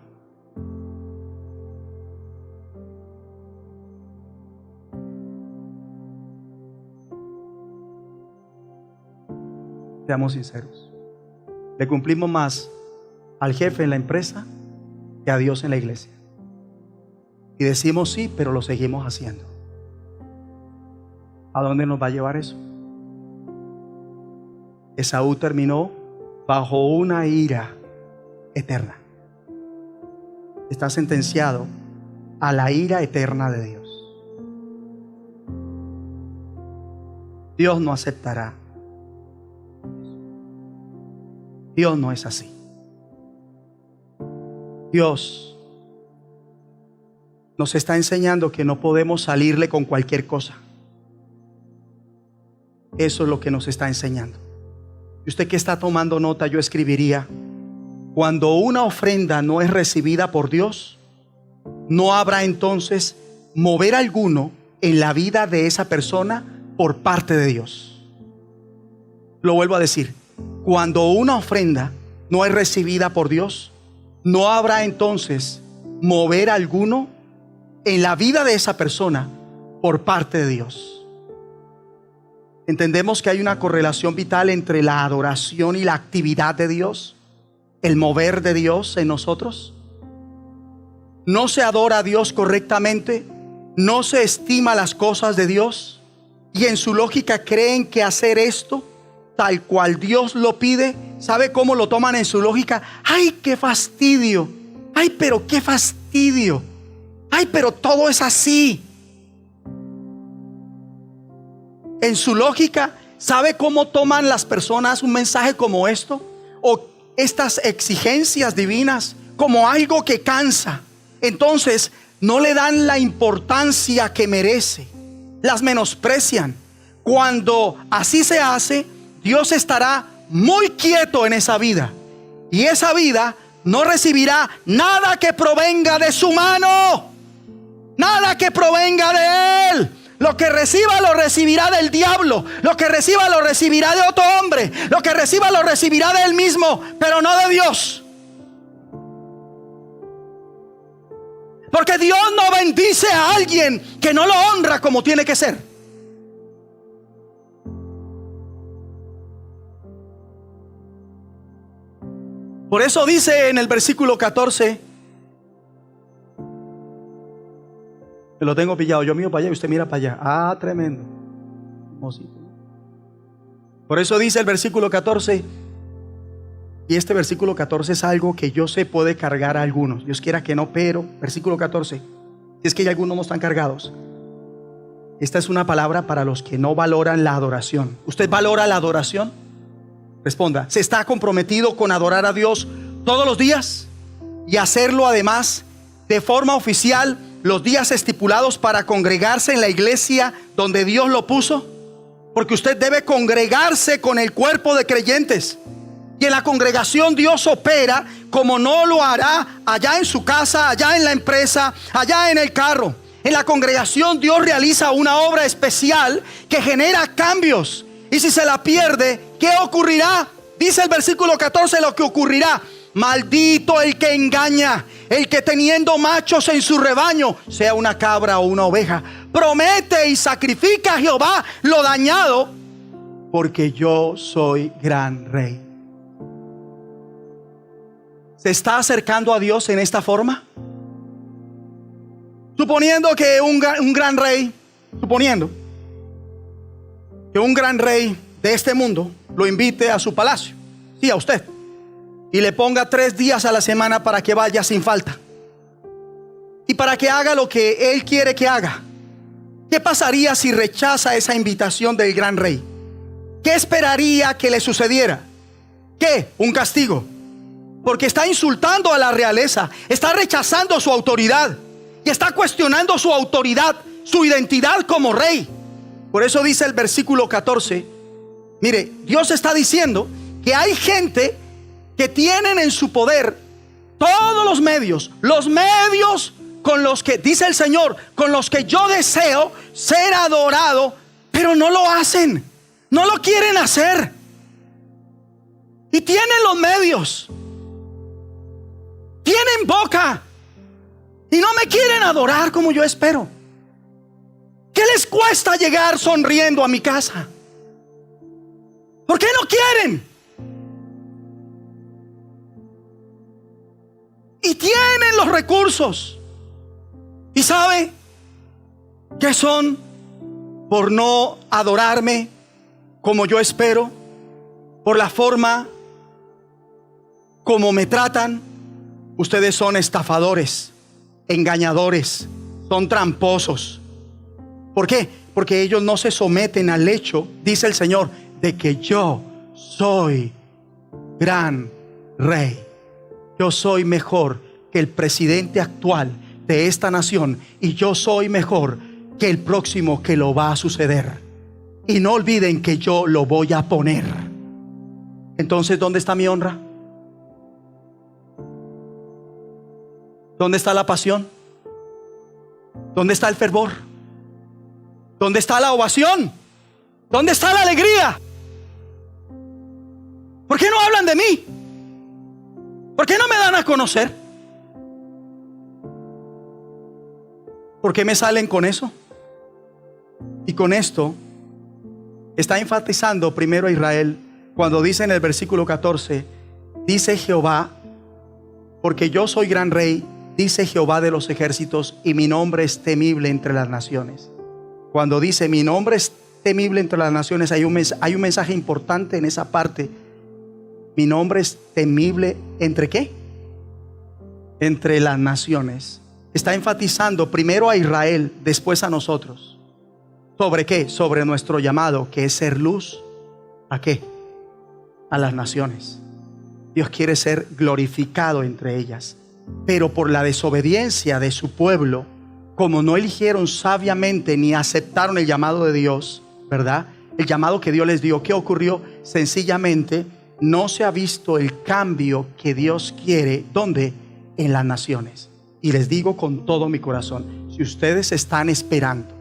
Seamos sinceros. Le cumplimos más al jefe en la empresa que a Dios en la iglesia. Y decimos sí, pero lo seguimos haciendo. ¿A dónde nos va a llevar eso? Esaú terminó bajo una ira eterna. Está sentenciado a la ira eterna de Dios. Dios no aceptará. Dios no es así. Dios nos está enseñando que no podemos salirle con cualquier cosa. Eso es lo que nos está enseñando. Y usted que está tomando nota, yo escribiría: cuando una ofrenda no es recibida por Dios, no habrá entonces mover alguno en la vida de esa persona por parte de Dios. Lo vuelvo a decir: cuando una ofrenda no es recibida por Dios, no habrá entonces mover alguno en la vida de esa persona por parte de Dios. Entendemos que hay una correlación vital entre la adoración y la actividad de Dios, el mover de Dios en nosotros. No se adora a Dios correctamente, no se estima las cosas de Dios, y en su lógica creen que hacer esto tal cual Dios lo pide, ¿sabe cómo lo toman en su lógica? ¡Ay, qué fastidio! ¡Ay, pero qué fastidio! ¡Ay, pero todo es así! En su lógica, ¿sabe cómo toman las personas un mensaje como esto? O estas exigencias divinas como algo que cansa. Entonces no le dan la importancia que merece, las menosprecian. Cuando así se hace, Dios estará muy quieto en esa vida, y esa vida no recibirá nada que provenga de su mano, nada que provenga de Él. Lo que reciba lo recibirá del diablo, lo que reciba lo recibirá de otro hombre, lo que reciba lo recibirá de Él mismo, pero no de Dios. Porque Dios no bendice a alguien que no lo honra como tiene que ser. Por eso dice en el versículo 14, me lo tengo pillado, yo miro para allá y usted mira para allá. Ah, tremendo. Por eso dice el versículo 14, y este versículo 14 es algo que yo sé puede cargar a algunos. Dios quiera que no, pero versículo 14, si es que hay algunos no están cargados. Esta es una palabra para los que no valoran la adoración. ¿Usted valora la adoración? Responda: ¿se está comprometido con adorar a Dios todos los días y hacerlo además de forma oficial los días estipulados para congregarse en la iglesia donde Dios lo puso? Porque usted debe congregarse con el cuerpo de creyentes, y en la congregación Dios opera como no lo hará allá en su casa, allá en la empresa, allá en el carro. En la congregación Dios realiza una obra especial que genera cambios. Y si se la pierde, ¿qué ocurrirá? Dice el versículo 14 lo que ocurrirá: maldito el que engaña, el que teniendo machos en su rebaño, sea una cabra o una oveja, promete y sacrifica a Jehová lo dañado, porque yo soy gran rey. ¿Se está acercando a Dios en esta forma? Suponiendo que un gran rey, que un gran rey de este mundo lo invite a su palacio, sí, a usted, y le ponga 3 días a la semana para que vaya sin falta y para que haga lo que él quiere que haga. ¿Qué pasaría si rechaza esa invitación del gran rey? ¿Qué esperaría que le sucediera? ¿Qué? Un castigo, porque está insultando a la realeza, está rechazando su autoridad y está cuestionando su autoridad, su identidad como rey. Por eso dice el versículo 14, mire, Dios está diciendo que hay gente que tienen en su poder todos los medios con los que, dice el Señor, con los que yo deseo ser adorado, pero no lo hacen, no lo quieren hacer, y tienen los medios, tienen boca, y no me quieren adorar como yo espero. ¿Qué les cuesta llegar sonriendo a mi casa? ¿Por qué no quieren? Y tienen los recursos. ¿Y sabe qué son? Por no adorarme como yo espero, por la forma como me tratan. Ustedes son estafadores, engañadores, son tramposos. ¿Por qué? Porque ellos no se someten al hecho, dice el Señor, de que yo soy gran rey. Yo soy mejor que el presidente actual de esta nación, y yo soy mejor que el próximo que lo va a suceder. y no olviden que yo lo voy a poner. Entonces, ¿dónde está mi honra? ¿Dónde está la pasión? ¿Dónde está el fervor? ¿Dónde está la ovación? ¿Dónde está la alegría? ¿Por qué no hablan de mí? ¿Por qué no me dan a conocer? ¿Por qué me salen con eso? Y con esto está enfatizando primero a Israel cuando dice en el versículo 14, dice Jehová, porque yo soy gran rey, dice Jehová de los ejércitos, y mi nombre es temible entre las naciones. Cuando dice mi nombre es temible entre las naciones, hay un mensaje importante en esa parte. Mi nombre es temible ¿entre qué? Entre las naciones. Está enfatizando primero a Israel, después a nosotros. ¿Sobre qué? Sobre nuestro llamado, que es ser luz. ¿A qué? A las naciones. Dios quiere ser glorificado entre ellas, pero por la desobediencia de su pueblo, como no eligieron sabiamente ni aceptaron el llamado de Dios, ¿verdad? El llamado que Dios les dio, ¿qué ocurrió? Sencillamente no se ha visto el cambio que Dios quiere. ¿Dónde? En las naciones. Y les digo con todo mi corazón, si ustedes están esperando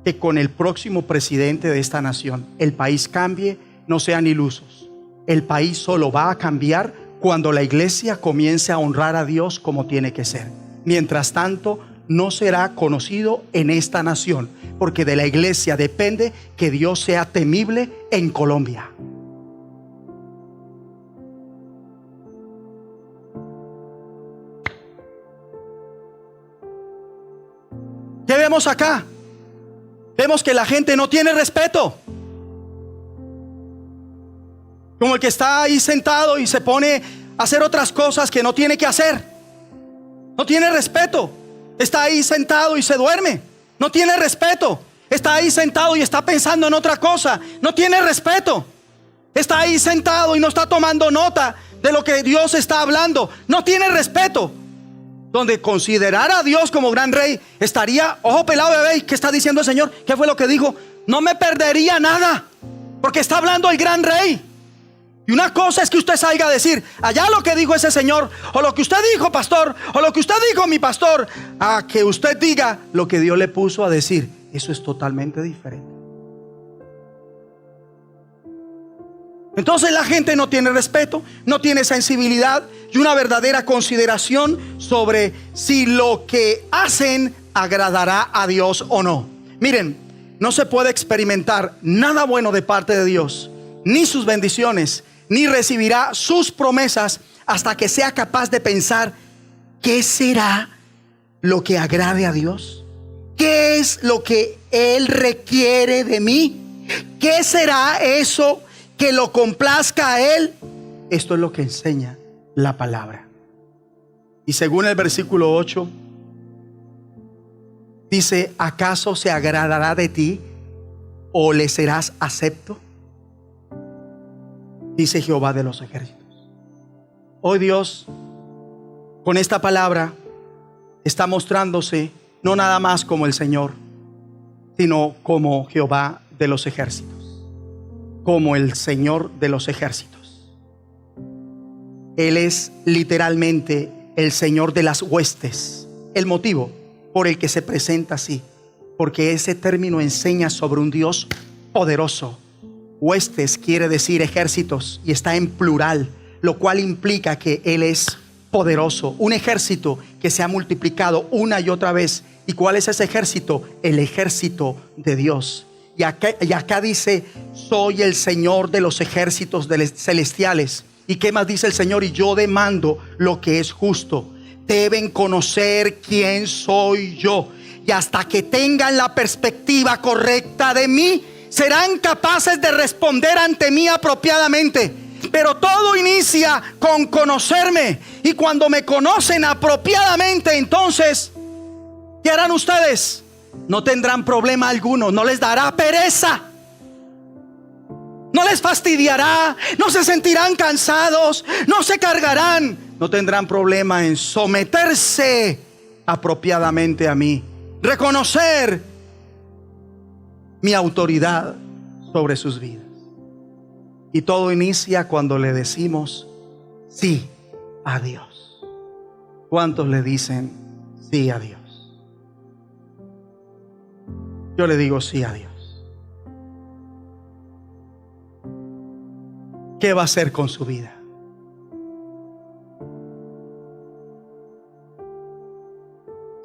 que con el próximo presidente de esta nación el país cambie, no sean ilusos. El país solo va a cambiar cuando la iglesia comience a honrar a Dios como tiene que ser. Mientras tanto, no será conocido en esta nación, porque de la iglesia depende que Dios sea temible en Colombia. ¿Qué vemos acá? Vemos que la gente no tiene respeto. Como el que está ahí sentado y se pone a hacer otras cosas que no tiene que hacer. No tiene respeto. Está ahí sentado y se duerme. No tiene respeto. Está ahí sentado y está pensando en otra cosa. No tiene respeto. Está ahí sentado y no está tomando nota de lo que Dios está hablando. No tiene respeto. Donde considerar a Dios como gran rey estaría, ojo pelado, bebé, ¿qué está diciendo el Señor? ¿Qué fue lo que dijo? No me perdería nada, porque está hablando el gran rey. Y una cosa es que usted salga a decir allá lo que dijo ese señor, o lo que usted dijo, pastor, o lo que usted dijo, mi pastor, a que usted diga lo que Dios le puso a decir. Eso es totalmente diferente. Entonces la gente no tiene respeto, no tiene sensibilidad y una verdadera consideración sobre si lo que hacen agradará a Dios o no. Miren, no se puede experimentar nada bueno de parte de Dios, ni sus bendiciones, ni recibirá sus promesas hasta que sea capaz de pensar, ¿qué será lo que agrade a Dios? ¿Qué es lo que Él requiere de mí? ¿Qué será eso que lo complazca a Él? Esto es lo que enseña la palabra. Y según el versículo 8 dice, ¿acaso se agradará de ti o le serás acepto? Dice Jehová de los ejércitos. Hoy Dios con esta palabra está mostrándose no nada más como el Señor, sino como Jehová de los ejércitos, como el Señor de los ejércitos. Él es literalmente el Señor de las huestes. El motivo por el que se presenta así, porque ese término enseña sobre un Dios poderoso. Huestes quiere decir ejércitos y está en plural, lo cual implica que Él es poderoso. Un ejército que se ha multiplicado una y otra vez. ¿Y cuál es ese ejército? El ejército de Dios. Y acá dice, soy el Señor de los ejércitos celestiales. ¿Y qué más dice el Señor? Y yo demando lo que es justo. Deben conocer quién soy yo. Y hasta que tengan la perspectiva correcta de mí, serán capaces de responder ante mí apropiadamente. Pero todo inicia con conocerme. Y cuando me conocen apropiadamente, entonces, ¿qué harán ustedes? No tendrán problema alguno, no les dará pereza, no les fastidiará, no se sentirán cansados, no se cargarán, no tendrán problema en someterse apropiadamente a mí, reconocer mi autoridad sobre sus vidas. Y todo inicia cuando le decimos sí a Dios. ¿Cuántos le dicen sí a Dios? Yo le digo sí a Dios. ¿Qué va a hacer con su vida?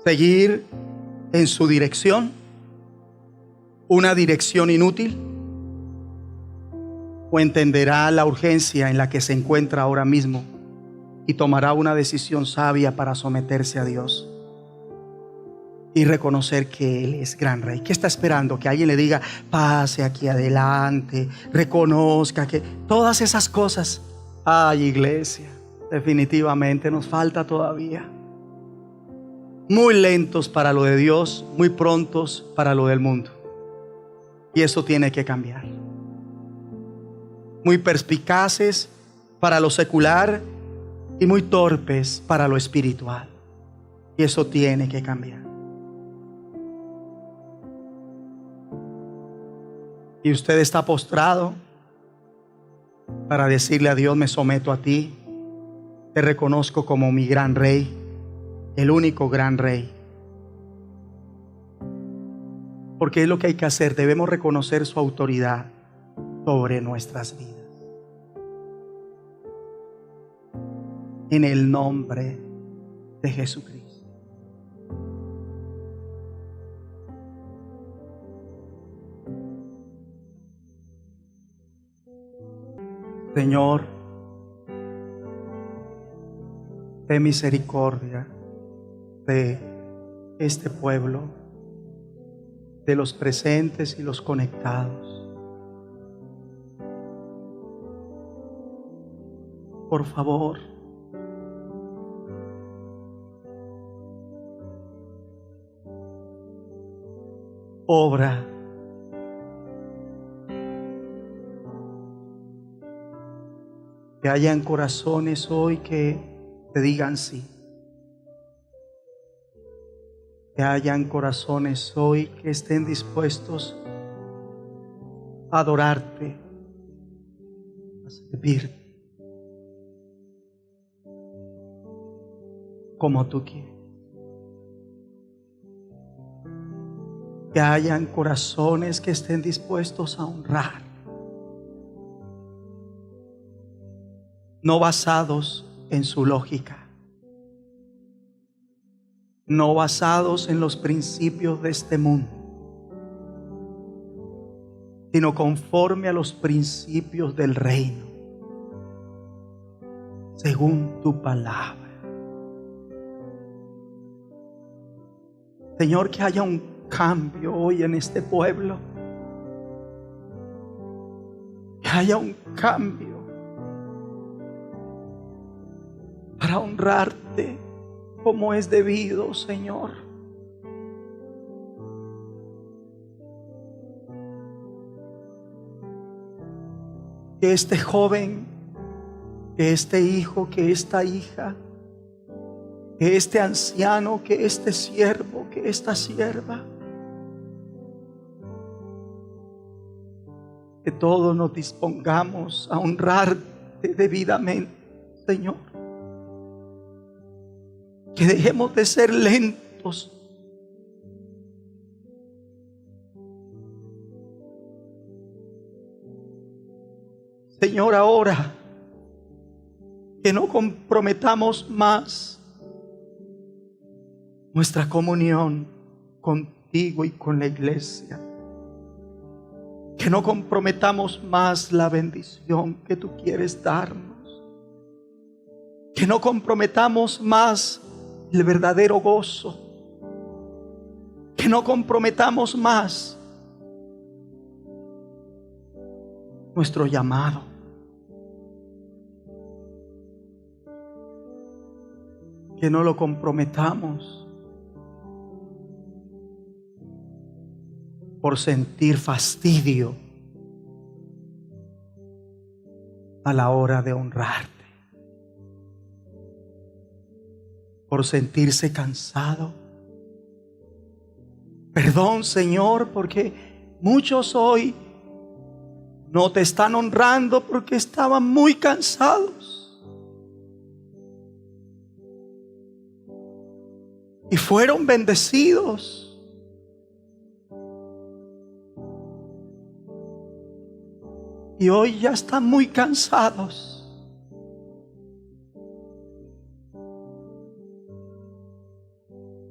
¿Seguir en su dirección? ¿Una dirección inútil? ¿O entenderá la urgencia en la que se encuentra ahora mismo y tomará una decisión sabia para someterse a Dios y reconocer que Él es gran Rey? ¿Qué está esperando? Que alguien le diga, pase aquí adelante, reconozca que todas esas cosas. Ay, iglesia, definitivamente nos falta todavía. Muy lentos para lo de Dios, muy prontos para lo del mundo. Y eso tiene que cambiar. Muy perspicaces para lo secular y muy torpes para lo espiritual. Y eso tiene que cambiar. Y usted está postrado para decirle a Dios, me someto a ti, te reconozco como mi gran Rey, el único gran Rey. Porque es lo que hay que hacer, debemos reconocer su autoridad sobre nuestras vidas. En el nombre de Jesucristo. Señor, ten misericordia de este pueblo, de los presentes y los conectados. Por favor, obra. Que hayan corazones hoy que te digan sí. Que hayan corazones hoy que estén dispuestos a adorarte, a servirte como tú quieres. Que hayan corazones que estén dispuestos a honrar, no basados en su lógica, no basados en los principios de este mundo, sino conforme a los principios del reino, según tu palabra. Señor, que haya un cambio hoy en este pueblo, que haya un cambio para honrarte como es debido, Señor. Que este joven, que este hijo, que esta hija, que este anciano, que este siervo, que esta sierva, que todos nos dispongamos a honrarte debidamente, Señor. Que dejemos de ser lentos, Señor. Ahora que no comprometamos más nuestra comunión contigo y con la iglesia, que no comprometamos más la bendición que tú quieres darnos, que no comprometamos más el verdadero gozo, que no comprometamos más nuestro llamado. Que no lo comprometamos por sentir fastidio a la hora de honrarte, por sentirse cansado. Perdón, Señor, porque muchos hoy no te están honrando porque estaban muy cansados. Y fueron bendecidos. Y hoy ya están muy cansados.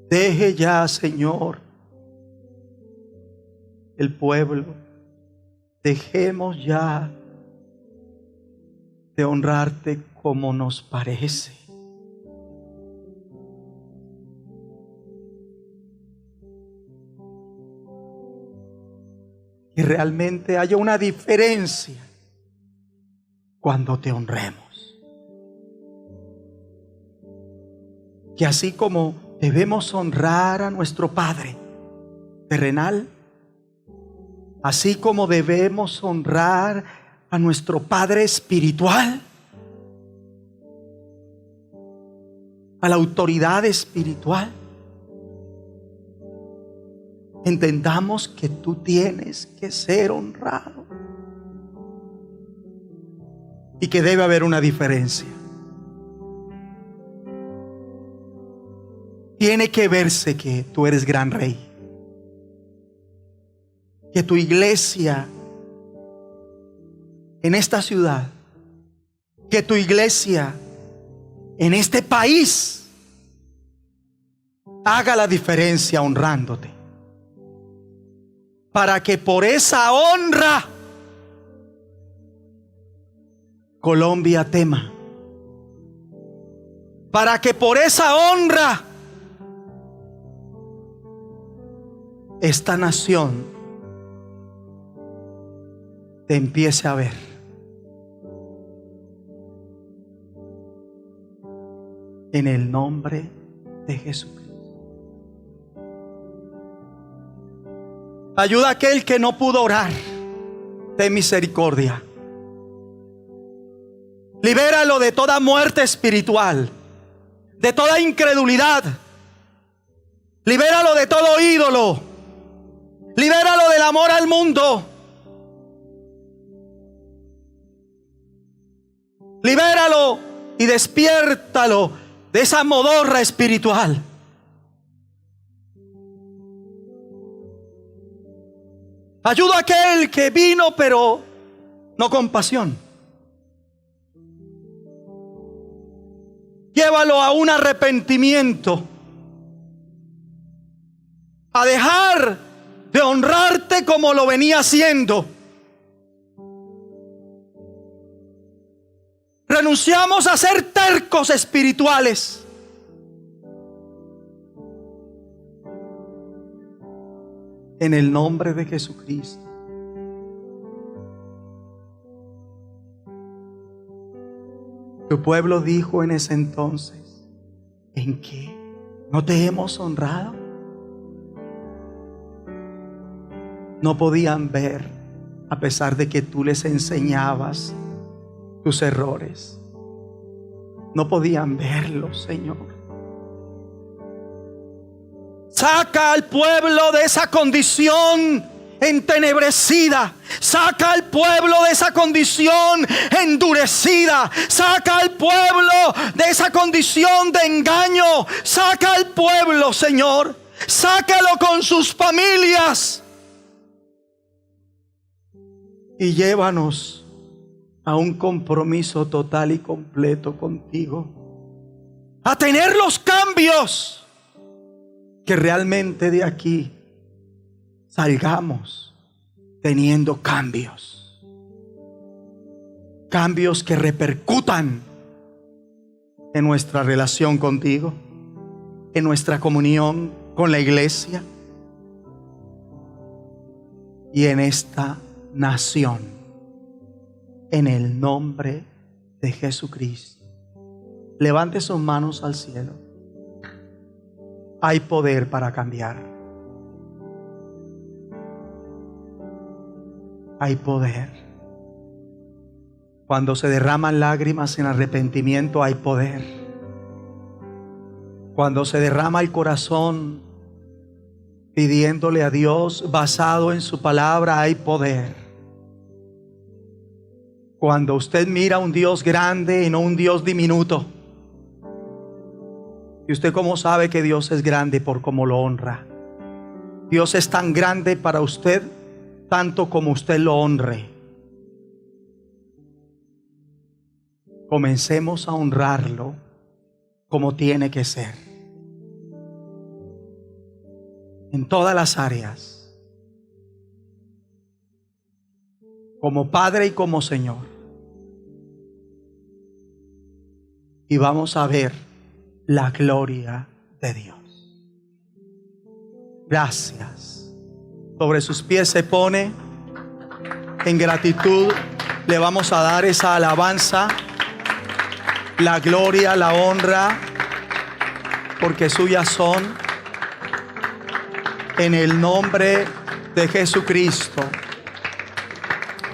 Deje ya, Señor, el pueblo. Dejemos ya de honrarte como nos parece. Y realmente haya una diferencia cuando te honremos. Que así como debemos honrar a nuestro Padre terrenal, así como debemos honrar a nuestro Padre espiritual, a la autoridad espiritual, entendamos que tú tienes que ser honrado y que debe haber una diferencia. Tiene que verse que tú eres gran rey, que tu iglesia en esta ciudad, que tu iglesia en este país haga la diferencia honrándote, para que por esa honra Colombia tema, para que por esa honra esta nación te empiece a ver. En el nombre de Jesucristo. Ayuda a aquel que no pudo orar. Ten misericordia. Libéralo de toda muerte espiritual, de toda incredulidad. Libéralo de todo ídolo. Libéralo del amor al mundo. Libéralo y despiértalo de esa modorra espiritual. Ayuda a aquel que vino pero no con pasión. Llévalo a un arrepentimiento, a dejar de honrarte como lo venía haciendo. Renunciamos a ser tercos espirituales. En el nombre de Jesucristo. Tu pueblo dijo en ese entonces: ¿en qué no te hemos honrado? No podían ver, a pesar de que tú les enseñabas tus errores. No podían verlo, Señor. Saca al pueblo de esa condición entenebrecida. Saca al pueblo de esa condición endurecida. Saca al pueblo de esa condición de engaño. Saca al pueblo, Señor. Sácalo con sus familias. Y llévanos a un compromiso total y completo contigo. A tener los cambios. Que realmente de aquí salgamos teniendo cambios. Cambios que repercutan en nuestra relación contigo, en nuestra comunión con la iglesia y en esta nación. En el nombre de Jesucristo. Levante sus manos al cielo. Hay poder para cambiar. Hay poder. Cuando se derraman lágrimas en arrepentimiento, hay poder. Cuando se derrama el corazón pidiéndole a Dios basado en su palabra, hay poder. Cuando usted mira a un Dios grande y no un Dios diminuto. ¿Y usted cómo sabe que Dios es grande? Por cómo lo honra. Dios es tan grande para usted, tanto como usted lo honre. Comencemos a honrarlo como tiene que ser. En todas las áreas. Como Padre y como Señor. Y vamos a ver la gloria de Dios. Gracias. Sobre sus pies se pone. En gratitud le vamos a dar esa alabanza, la gloria, la honra, porque suyas son, en el nombre de Jesucristo.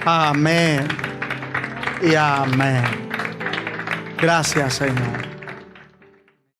Amén y amén. Gracias, Señor.